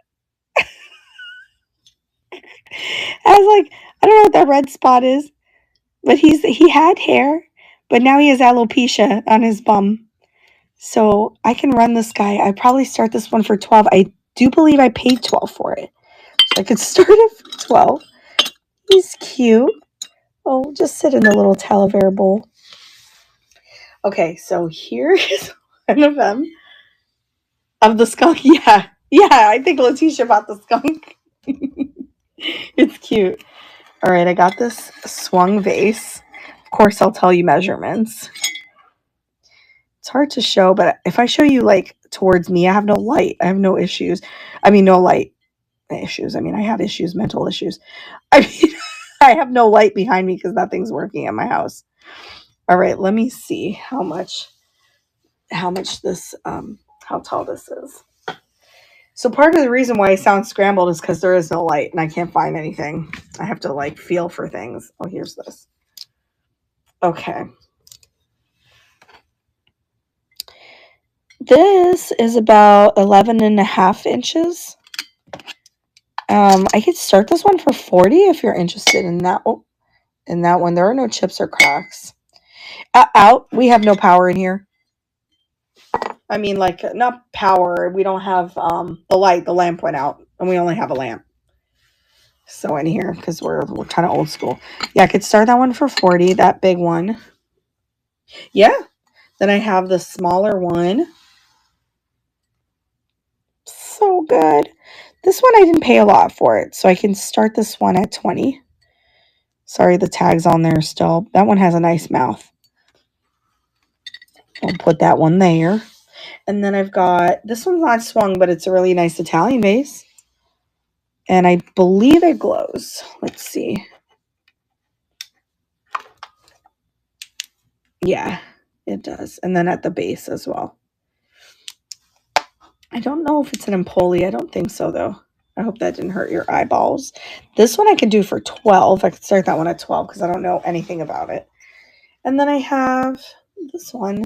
I was like, I don't know what that red spot is, but he had hair, but now he has alopecia on his bum. So I can run this guy. I probably start this one for 12. I do believe I paid 12 for it. So I could start it for 12. He's cute. Oh, just sit in the little Talavera bowl. Okay, so here is one of them. Of the skunk. Yeah. Yeah, I think Letitia bought the skunk. It's cute. All right, I got this swung vase. Of course, I'll tell you measurements. It's hard to show, but if I show you like towards me, I have no light. I have no issues. I mean, no light issues. I mean, I have issues, mental issues. I mean, I have no light behind me because nothing's working at my house. All right, let me see how tall this is. So part of the reason why I sound scrambled is because there is no light and I can't find anything. I have to like feel for things. Oh, here's this. Okay. This is about 11.5 inches. I could start this one for 40 if you're interested in that. Oh, in that one, there are no chips or cracks. Out. We have no power in here. I mean, like, not power. We don't have the light. The lamp went out, and we only have a lamp. So in here, because we're kind of old school. Yeah, I could start that one for 40. That big one. Yeah. Then I have the smaller one. So good. This one I didn't pay a lot for it, so I can start this one at 20. Sorry, the tag's on there still. That one has a nice mouth. I'll put that one there. And then I've got, this one's not swung, but it's a really nice Italian vase. And I believe it glows. Let's see. Yeah, it does. And then at the base as well. I don't know if it's an Empoli. I don't think so, though. I hope that didn't hurt your eyeballs. This one I could do for 12. I could start that one at 12 because I don't know anything about it. And then I have this one,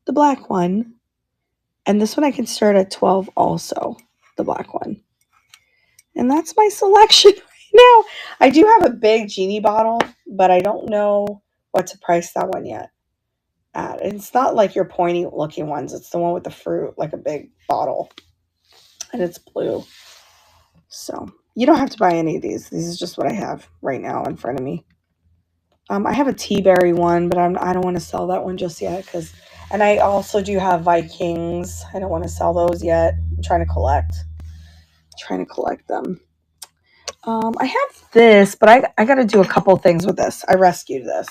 the black one. And this one I can start at 12 also, the black one. And that's my selection right now. I do have a big genie bottle, but I don't know what to price that one yet at. It's not like your pointy looking ones. It's the one with the fruit, like a big bottle. And it's blue. So you don't have to buy any of these. This is just what I have right now in front of me. I have a tea berry one, but I don't want to sell that one just yet. And I also do have Vikings. I don't want to sell those yet. I'm trying to collect them. I have this, but I got to do a couple things with this. I rescued this.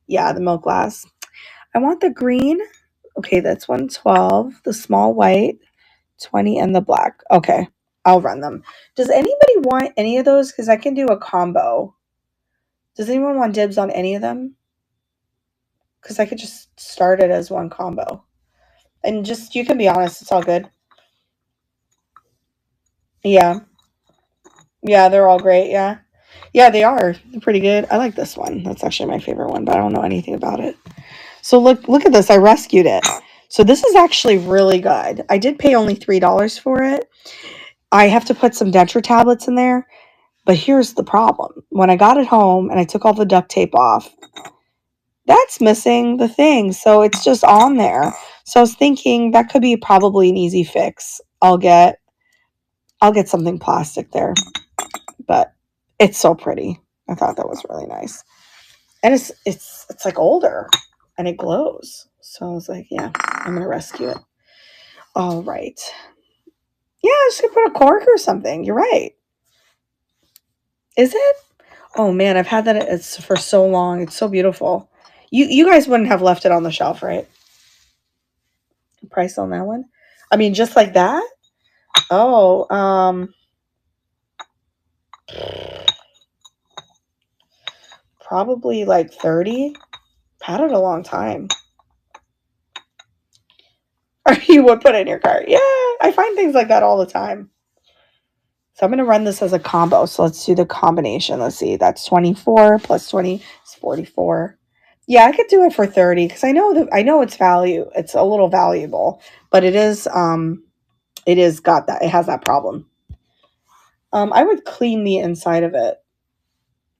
Yeah, the milk glass. I want the green. Okay, that's 112. The small white, 20, and the black. Okay, I'll run them. Does anybody want any of those? Because I can do a combo. Does anyone want dibs on any of them? Because I could just start it as one combo. And just, you can be honest, it's all good. Yeah. Yeah, they're all great. Yeah. Yeah, they are. They're pretty good. I like this one. That's actually my favorite one, but I don't know anything about it. So look at this. I rescued it. So this is actually really good. I did pay only $3 for it. I have to put some denture tablets in there. But here's the problem. When I got it home and I took all the duct tape off, that's missing the thing. So it's just on there. So I was thinking that could be probably an easy fix. I'll get something plastic there. But it's so pretty. I thought that was really nice. And it's like older and it glows. So I was like, yeah, I'm gonna rescue it. All right. Yeah, I was gonna put a cork or something. You're right. Is it? Oh man, I've had that it's for so long. It's so beautiful. You guys wouldn't have left it on the shelf, right? Price on that one? I mean, just like that? Oh, probably like 30. I've had it a long time. Or you would put it in your cart. Yeah, I find things like that all the time. So I'm going to run this as a combo. So let's do the combination. Let's see. That's 24 plus 20 is 44. Yeah, I could do it for 30 because I know it's value. It's a little valuable, but it is got that. It has that problem. I would clean the inside of it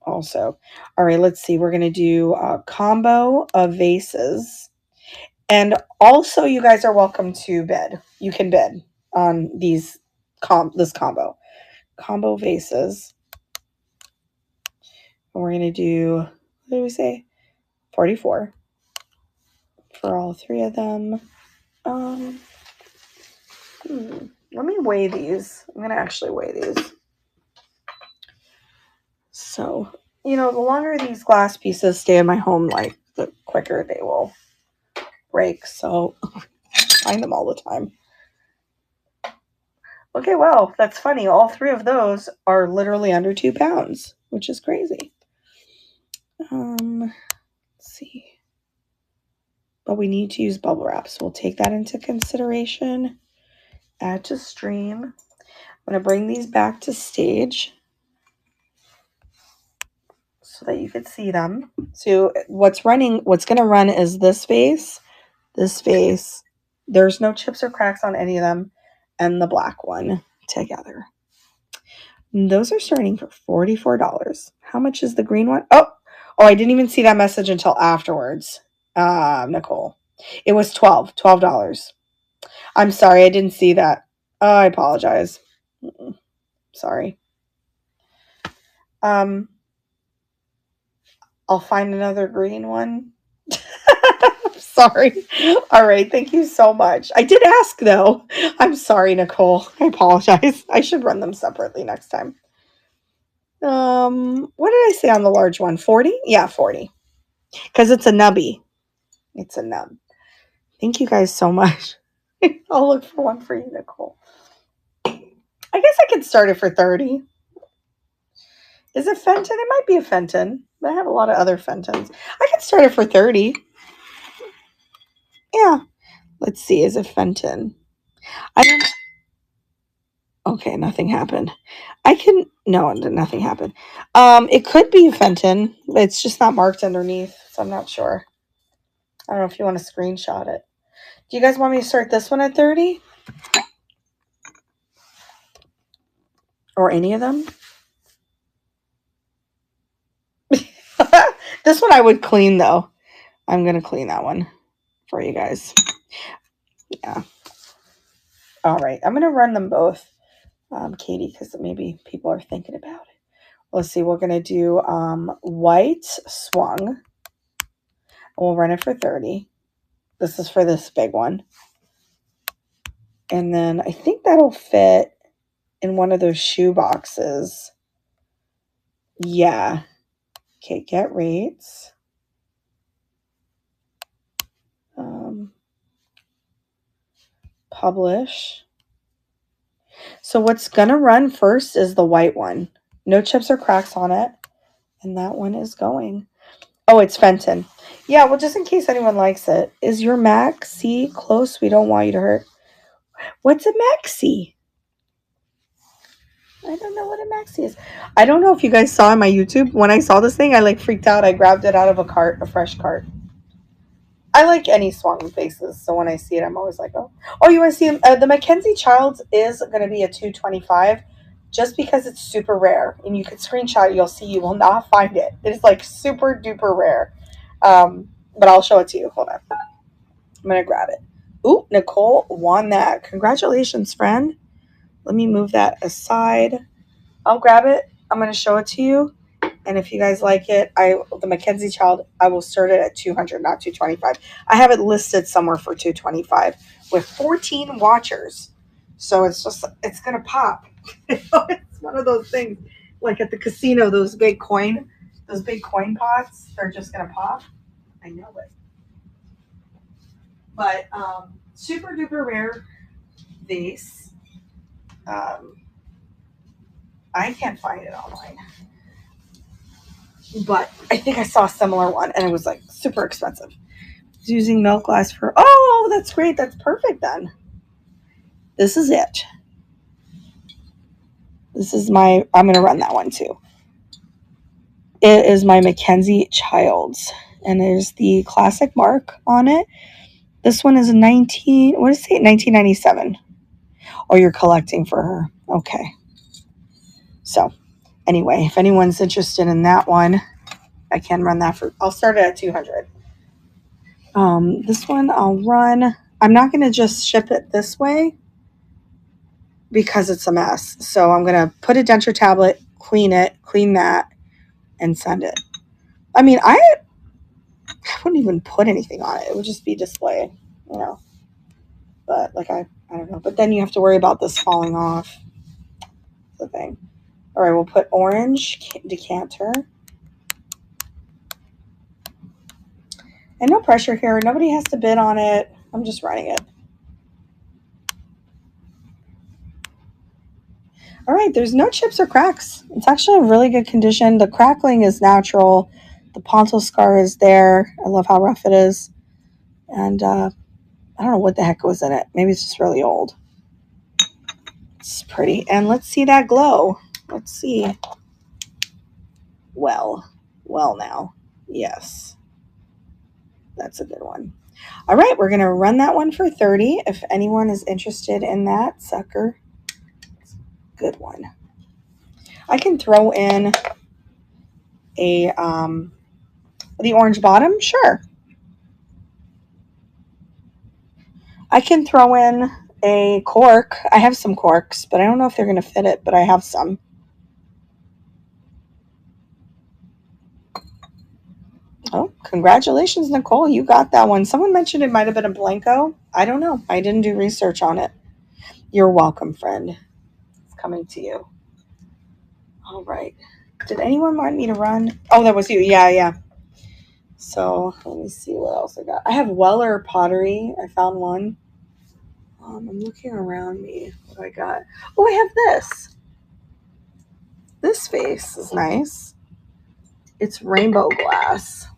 also. All right, let's see. We're going to do a combo of vases. And also you guys are welcome to bid. You can bid on this combo. Combo vases. And we're going to do, what did we say? 44 for all three of them. Let me weigh these. I'm going to actually weigh these. So, the longer these glass pieces stay in my home, like, the quicker they will break. So, I find them all the time. Okay, well, that's funny. All three of those are literally under 2 pounds, which is crazy. Let's see. But we need to use bubble wrap, so we'll take that into consideration. Add to stream. I'm going to bring these back to stage so that you can see them. So what's going to run is this vase, there's no chips or cracks on any of them, and the black one together. And those are starting for $44. How much is the green one? Oh, I didn't even see that message until afterwards. Nicole. It was $12. I'm sorry, I didn't see that. Oh, I apologize. Sorry. I'll find another green one. Sorry. All right. Thank you so much. I did ask though. I'm sorry, Nicole. I apologize. I should run them separately next time. What did I say on the large one? 40? Yeah, 40. Because it's a nubby. It's a nub. Thank you guys so much. I'll look for one for you, Nicole. I guess I could start it for 30. Is it Fenton? It might be a Fenton. But I have a lot of other Fentons. I could start it for 30. Yeah. Let's see. Is it Fenton? I don't. Okay, nothing happened. No, nothing happened. It could be Fenton. It's just not marked underneath, so I'm not sure. I don't know if you want to screenshot it. Do you guys want me to start this one at 30? Or any of them? This one I would clean, though. I'm going to clean that one for you guys. Yeah. All right. I'm going to run them both, Katie, because maybe people are thinking about it. Let's see. We're going to do white swung. We'll run it for 30. This is for this big one. And then I think that'll fit in one of those shoe boxes. Yeah. Okay, get rates. Publish. So what's going to run first is the white one. No chips or cracks on it. And that one is going. Oh, it's Fenton. Yeah, well, just in case anyone likes it. Is your maxi close? We don't want you to hurt. What's a maxi? I don't know what a maxi is. I don't know if you guys saw on my YouTube. When I saw this thing, I freaked out. I grabbed it out of a fresh cart. I like any swung faces, so when I see it, I'm always like, oh. Oh, you want to see them? The Mackenzie Childs is going to be a 225 just because it's super rare. And you could screenshot it. You'll see you will not find it. It's like super duper rare. But I'll show it to you. Hold on. I'm going to grab it. Ooh, Nicole won that. Congratulations, friend. Let me move that aside. I'll grab it. I'm going to show it to you. And if you guys like it, the Mackenzie Child, I will start it at 200, not 225. I have it listed somewhere for 225 with 14 watchers. So it's going to pop. It's one of those things like at the casino, those big coin pots, they're just going to pop. I know it. But super duper rare vase. I can't find it online. But I think I saw a similar one, and it was like super expensive. It's using milk glass for. Oh, that's great. That's perfect then. This is it. I'm going to run that one too. It is my Mackenzie Childs, and there's the classic mark on it. This one is what does it say? 1997. Oh, you're collecting for her. Okay. So, anyway, if anyone's interested in that one, I can run that I'll start it at 200. This one I'll run. I'm not going to just ship it this way because it's a mess. So I'm going to put a denture tablet, clean that, and send it. I mean, I wouldn't even put anything on it. It would just be display, But I don't know. But then you have to worry about this falling off. The thing. All right, we'll put orange decanter. And no pressure here. Nobody has to bid on it. I'm just running it. All right, there's no chips or cracks. It's actually in really good condition. The crackling is natural. The pontil scar is there. I love how rough it is. And I don't know what the heck was in it. Maybe it's just really old. It's pretty. And let's see that glow. Let's see. Well now. Yes. That's a good one. All right, we're going to run that one for 30 if anyone is interested in that sucker. Good one. I can throw in a the orange bottom, sure. I can throw in a cork. I have some corks, but I don't know if they're going to fit it, but I have some. Oh, congratulations, Nicole. You got that one. Someone mentioned it might have been a Blanco. I don't know. I didn't do research on it. You're welcome, friend. It's coming to you. All right. Did anyone want me to run? Oh, that was you. Yeah. So let me see what else I got. I have Weller Pottery. I found one. I'm looking around me. What do I got? Oh, I have this. This vase is nice. It's rainbow glass.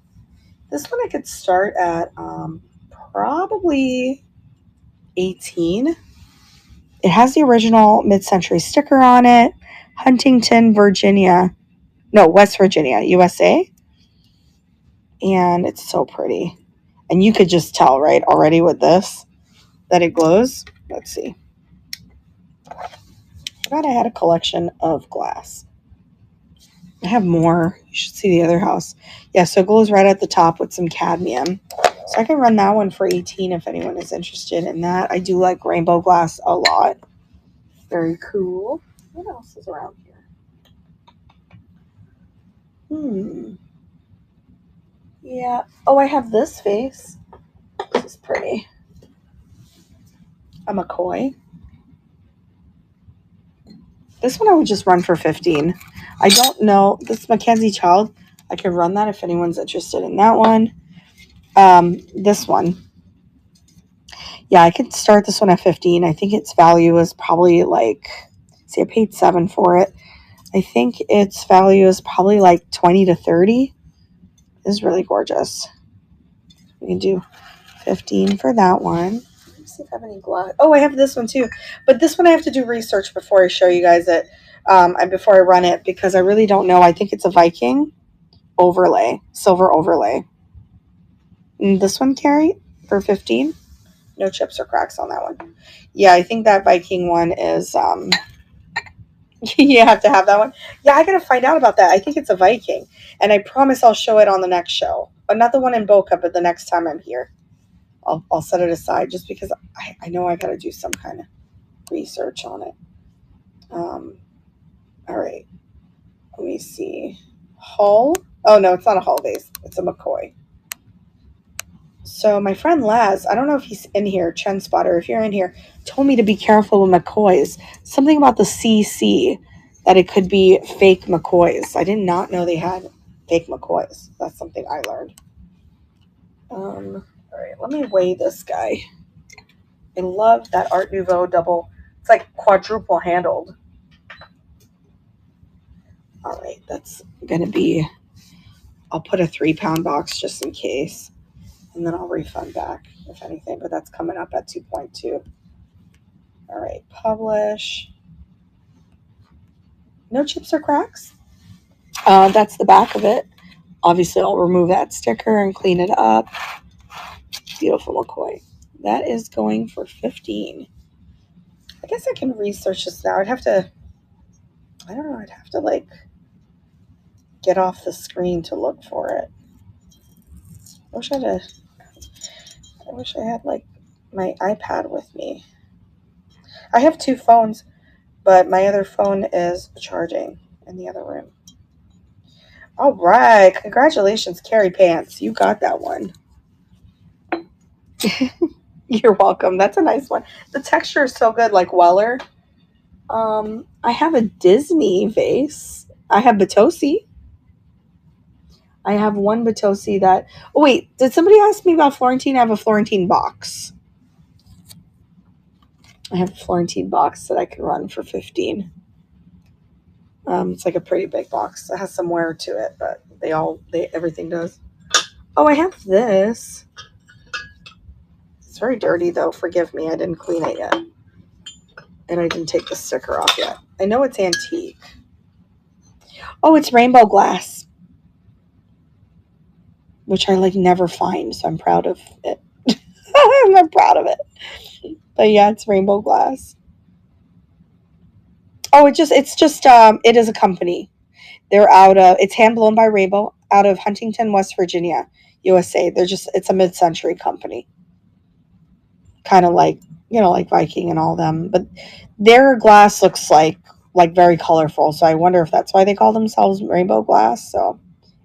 This one I could start at probably 18. It has the original mid-century sticker on it. Huntington, Virginia. No, West Virginia, USA. And it's so pretty. And you could just tell, right, already with this, that it glows. Let's see. I forgot I had a collection of glass. I have more. You should see the other house. Yeah, so it glows right at the top with some cadmium. So I can run that one for 18 if anyone is interested in that. I do like rainbow glass a lot. Very cool. What else is around here? Yeah. Oh, I have this vase. This is pretty. A McCoy. This one I would just run for 15. I don't know. This Mackenzie Child. I could run that if anyone's interested in that one. This one. Yeah, I could start this one at 15. I think its value is probably like, see, I paid 7 for it. I think its value is probably like 20 to 30. It's really gorgeous. We can do 15 for that one. Let me see if I have any glass. Oh, I have this one too. But this one I have to do research before I show you guys it. Before I run it, because I really don't know. I think it's a Viking overlay, silver overlay. And this one, Carrie, for 15. No chips or cracks on that one. Yeah, I think that Viking one is, you have to have that one. Yeah, I gotta find out about that. I think it's a Viking. And I promise I'll show it on the next show. But not the one in Boca, but the next time I'm here. I'll set it aside just because I know I gotta do some kind of research on it. All right. Let me see. Hull. Oh, no, it's not a Hull vase. It's a McCoy. So my friend Laz, I don't know if he's in here, Chen Spotter, if you're in here, told me to be careful with McCoys. Something about the CC, that it could be fake McCoys. I did not know they had fake McCoys. That's something I learned. All right, let me weigh this guy. I love that Art Nouveau double. It's like quadruple handled. All right, that's going to be, I'll put a 3-pound box just in case. And then I'll refund back if anything, but that's coming up at 2.2. All right, publish. No chips or cracks. That's the back of it. Obviously, I'll remove that sticker and clean it up. Beautiful McCoy. That is going for 15. I guess I can research this now. I don't know, I'd have to like get off the screen to look for it. I wish I had like my iPad with me. I have 2 phones, but my other phone is charging in the other room. All right. Congratulations, Carrie Pants. You got that one. You're welcome. That's a nice one. The texture is so good, like Weller. I have a Disney vase. I have Batosi. I have one Batosi that... Oh, wait. Did somebody ask me about Florentine? I have a Florentine box. I have a Florentine box that I can run for 15. It's like a pretty big box. It has some wear to it, but everything does. Oh, I have this. It's very dirty, though. Forgive me. I didn't clean it yet. And I didn't take the sticker off yet. I know it's antique. Oh, it's rainbow glass, which I like never find, so I'm proud of it. I'm proud of it. But yeah, it's rainbow glass. Oh, it is a company. They're out of, it's hand blown by Rainbow out of Huntington, West Virginia, USA. It's a mid-century company. Kind of like, like Viking and all them, but their glass looks like very colorful. So I wonder if that's why they call themselves Rainbow Glass. So,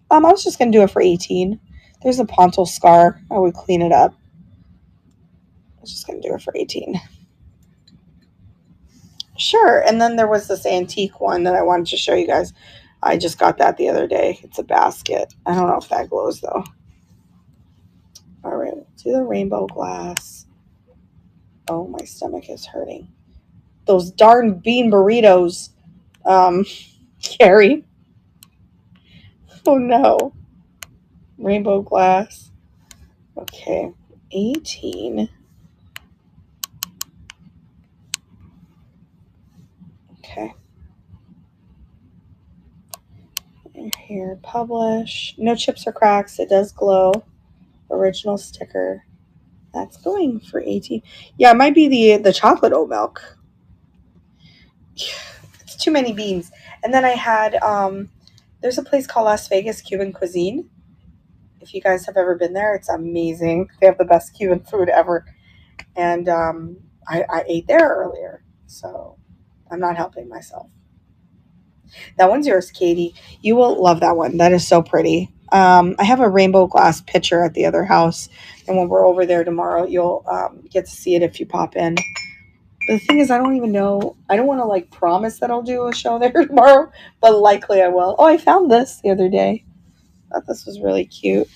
I was just going to do it for 18. There's a pontal scar. I would clean it up. I was just going to do it for 18. Sure. And then there was this antique one that I wanted to show you guys. I just got that the other day. It's a basket. I don't know if that glows though. All right, do the rainbow glass. Oh, my stomach is hurting. Those darn bean burritos, Carrie. Oh no. Rainbow glass. Okay, 18. Okay. And here, publish. No chips or cracks. It does glow. Original sticker. That's going for 18. Yeah, it might be the chocolate oat milk. It's too many beans. And then I had there's a place called Las Vegas Cuban Cuisine. If you guys have ever been there, it's amazing. They have the best Cuban food ever. And I ate there earlier, so I'm not helping myself. That one's yours, Katie. You will love that one. That is so pretty. I have a rainbow glass pitcher at the other house, and when we're over there tomorrow, you'll get to see it if you pop in. The thing is, I don't even know. I don't want to like promise that I'll do a show there tomorrow, but likely I will. Oh, I found this the other day. I thought this was really cute.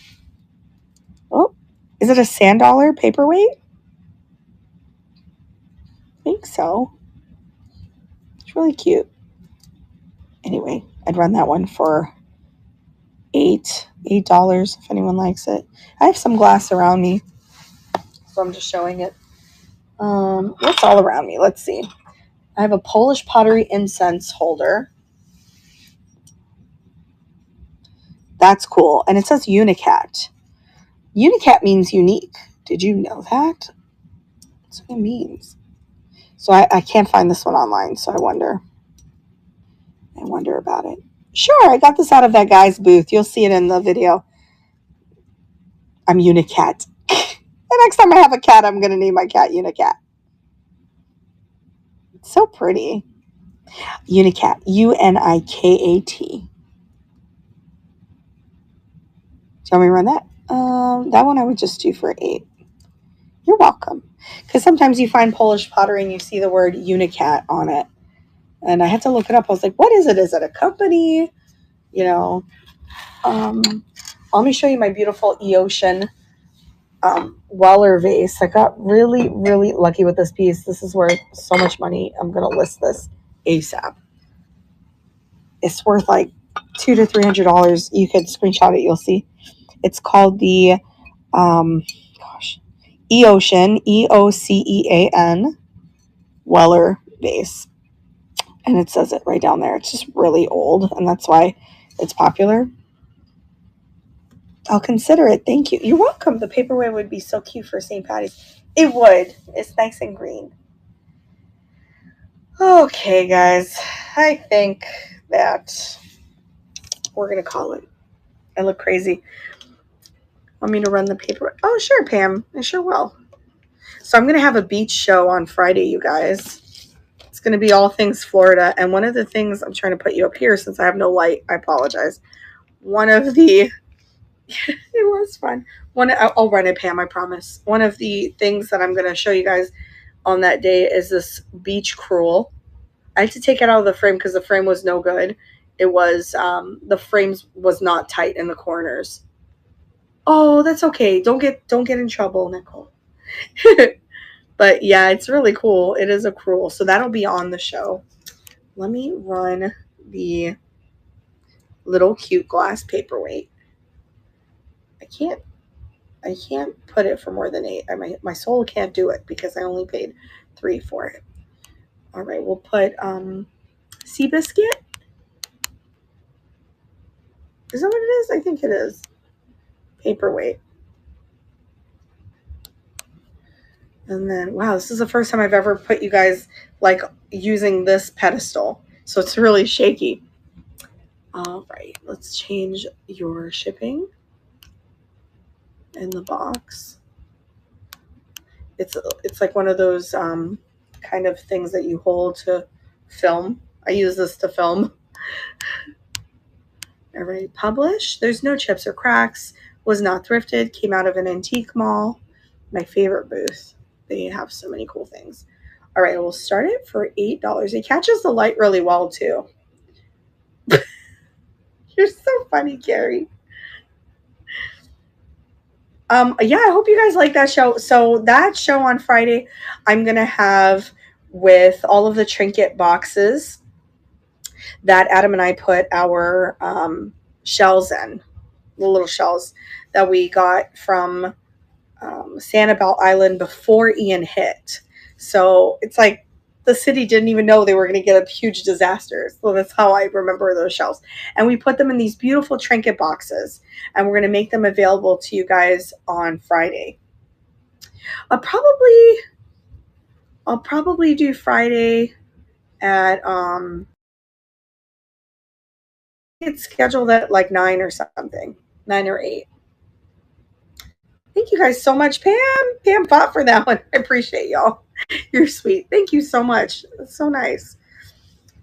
Oh, is it a sand dollar paperweight? I think so. It's really cute. Anyway, I'd run that one for $8 if anyone likes it. I have some glass around me, so I'm just showing it. What's all around me? Let's see. I have a Polish pottery incense holder. That's cool. And it says Unicat. Unicat means unique. Did you know that? That's what it means. So I can't find this one online, so I wonder about it. Sure, I got this out of that guy's booth. You'll see it in the video. I'm Unicat. The next time I have a cat, I'm going to name my cat Unicat. It's so pretty. Unicat. Unikat. Do you want me to run that? That one I would just do for 8. You're welcome. Because sometimes you find Polish pottery and you see the word Unicat on it. And I had to look it up. I was like, what is it? Is it a company? Let me show you my beautiful Eocean Weller vase. I got really, really lucky with this piece. This is worth so much money. I'm going to list this ASAP. It's worth like $200 to $300. You could screenshot it. You'll see. It's called the Eocean, Eocean Weller vase. And it says it right down there. It's just really old, and that's why it's popular. I'll consider it. Thank you. You're welcome. The paperweight would be so cute for St. Patty's. It would. It's nice and green. Okay, guys. I think that we're going to call it. I look crazy. Want me to run the paper? Oh, sure, Pam. I sure will. So I'm going to have a beach show on Friday, you guys. It's going to be all things Florida. And one of the things, I'm trying to put you up here since I have no light. I apologize. One of the, it was fun. I'll run it, Pam, I promise. One of the things that I'm going to show you guys on that day is this beach cruel. I had to take it out of the frame because the frame was no good. It was, the frames was not tight in the corners. Oh, that's okay. Don't get in trouble, Nicole. But yeah, it's really cool. It is a cruel. So that'll be on the show. Let me run the little cute glass paperweight. I can't put it for more than 8. My soul can't do it because I only paid $3 for it. All right, we'll put Seabiscuit. Is that what it is? I think it is. Paperweight. And then, wow, this is the first time I've ever put you guys like using this pedestal. So it's really shaky. All right, let's change your shipping in the box. It's like one of those kind of things that you hold to film. I use this to film. All right, publish. There's no chips or cracks. Was not thrifted. Came out of an antique mall. My favorite booth. They have so many cool things. All right, we'll start it for $8. It catches the light really well too. You're so funny, Carrie. Yeah, I hope you guys like that show. So that show on Friday, I'm gonna have with all of the trinket boxes that Adam and I put our shells in, the little shells that we got from Sanibel Island before Ian hit. So it's like the city didn't even know they were going to get a huge disaster. So that's how I remember those shells. And we put them in these beautiful trinket boxes, and we're going to make them available to you guys on Friday. I'll probably do Friday at it's scheduled at like 9 or something, 9 or 8. Thank you guys so much, Pam. Pam fought for that one. I appreciate y'all. You're sweet. Thank you so much. It's so nice.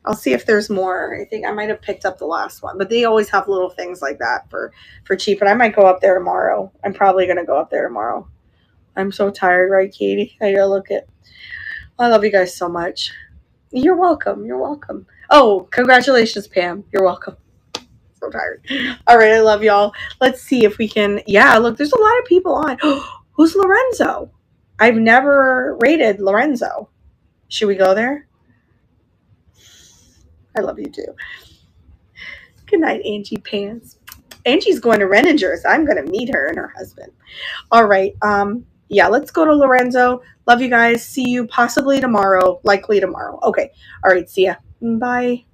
I'll see if there's more. I think I might have picked up the last one, but they always have little things like that for cheap. And I might go up there tomorrow. I'm probably going to go up there tomorrow. I'm so tired, right, Katie? I gotta look at. I love you guys so much. You're welcome. You're welcome. Oh, congratulations, Pam. You're welcome. So tired. All right, I love y'all. Let's see if we can. Yeah, look, there's a lot of people on. Who's Lorenzo? I've never rated Lorenzo. Should we go there? I love you too. Good night, Angie Pants. Angie's going to Renninger's. I'm going to meet her and her husband. All right. Yeah, let's go to Lorenzo. Love you guys. See you possibly tomorrow. Likely tomorrow. Okay. All right. See ya. Bye.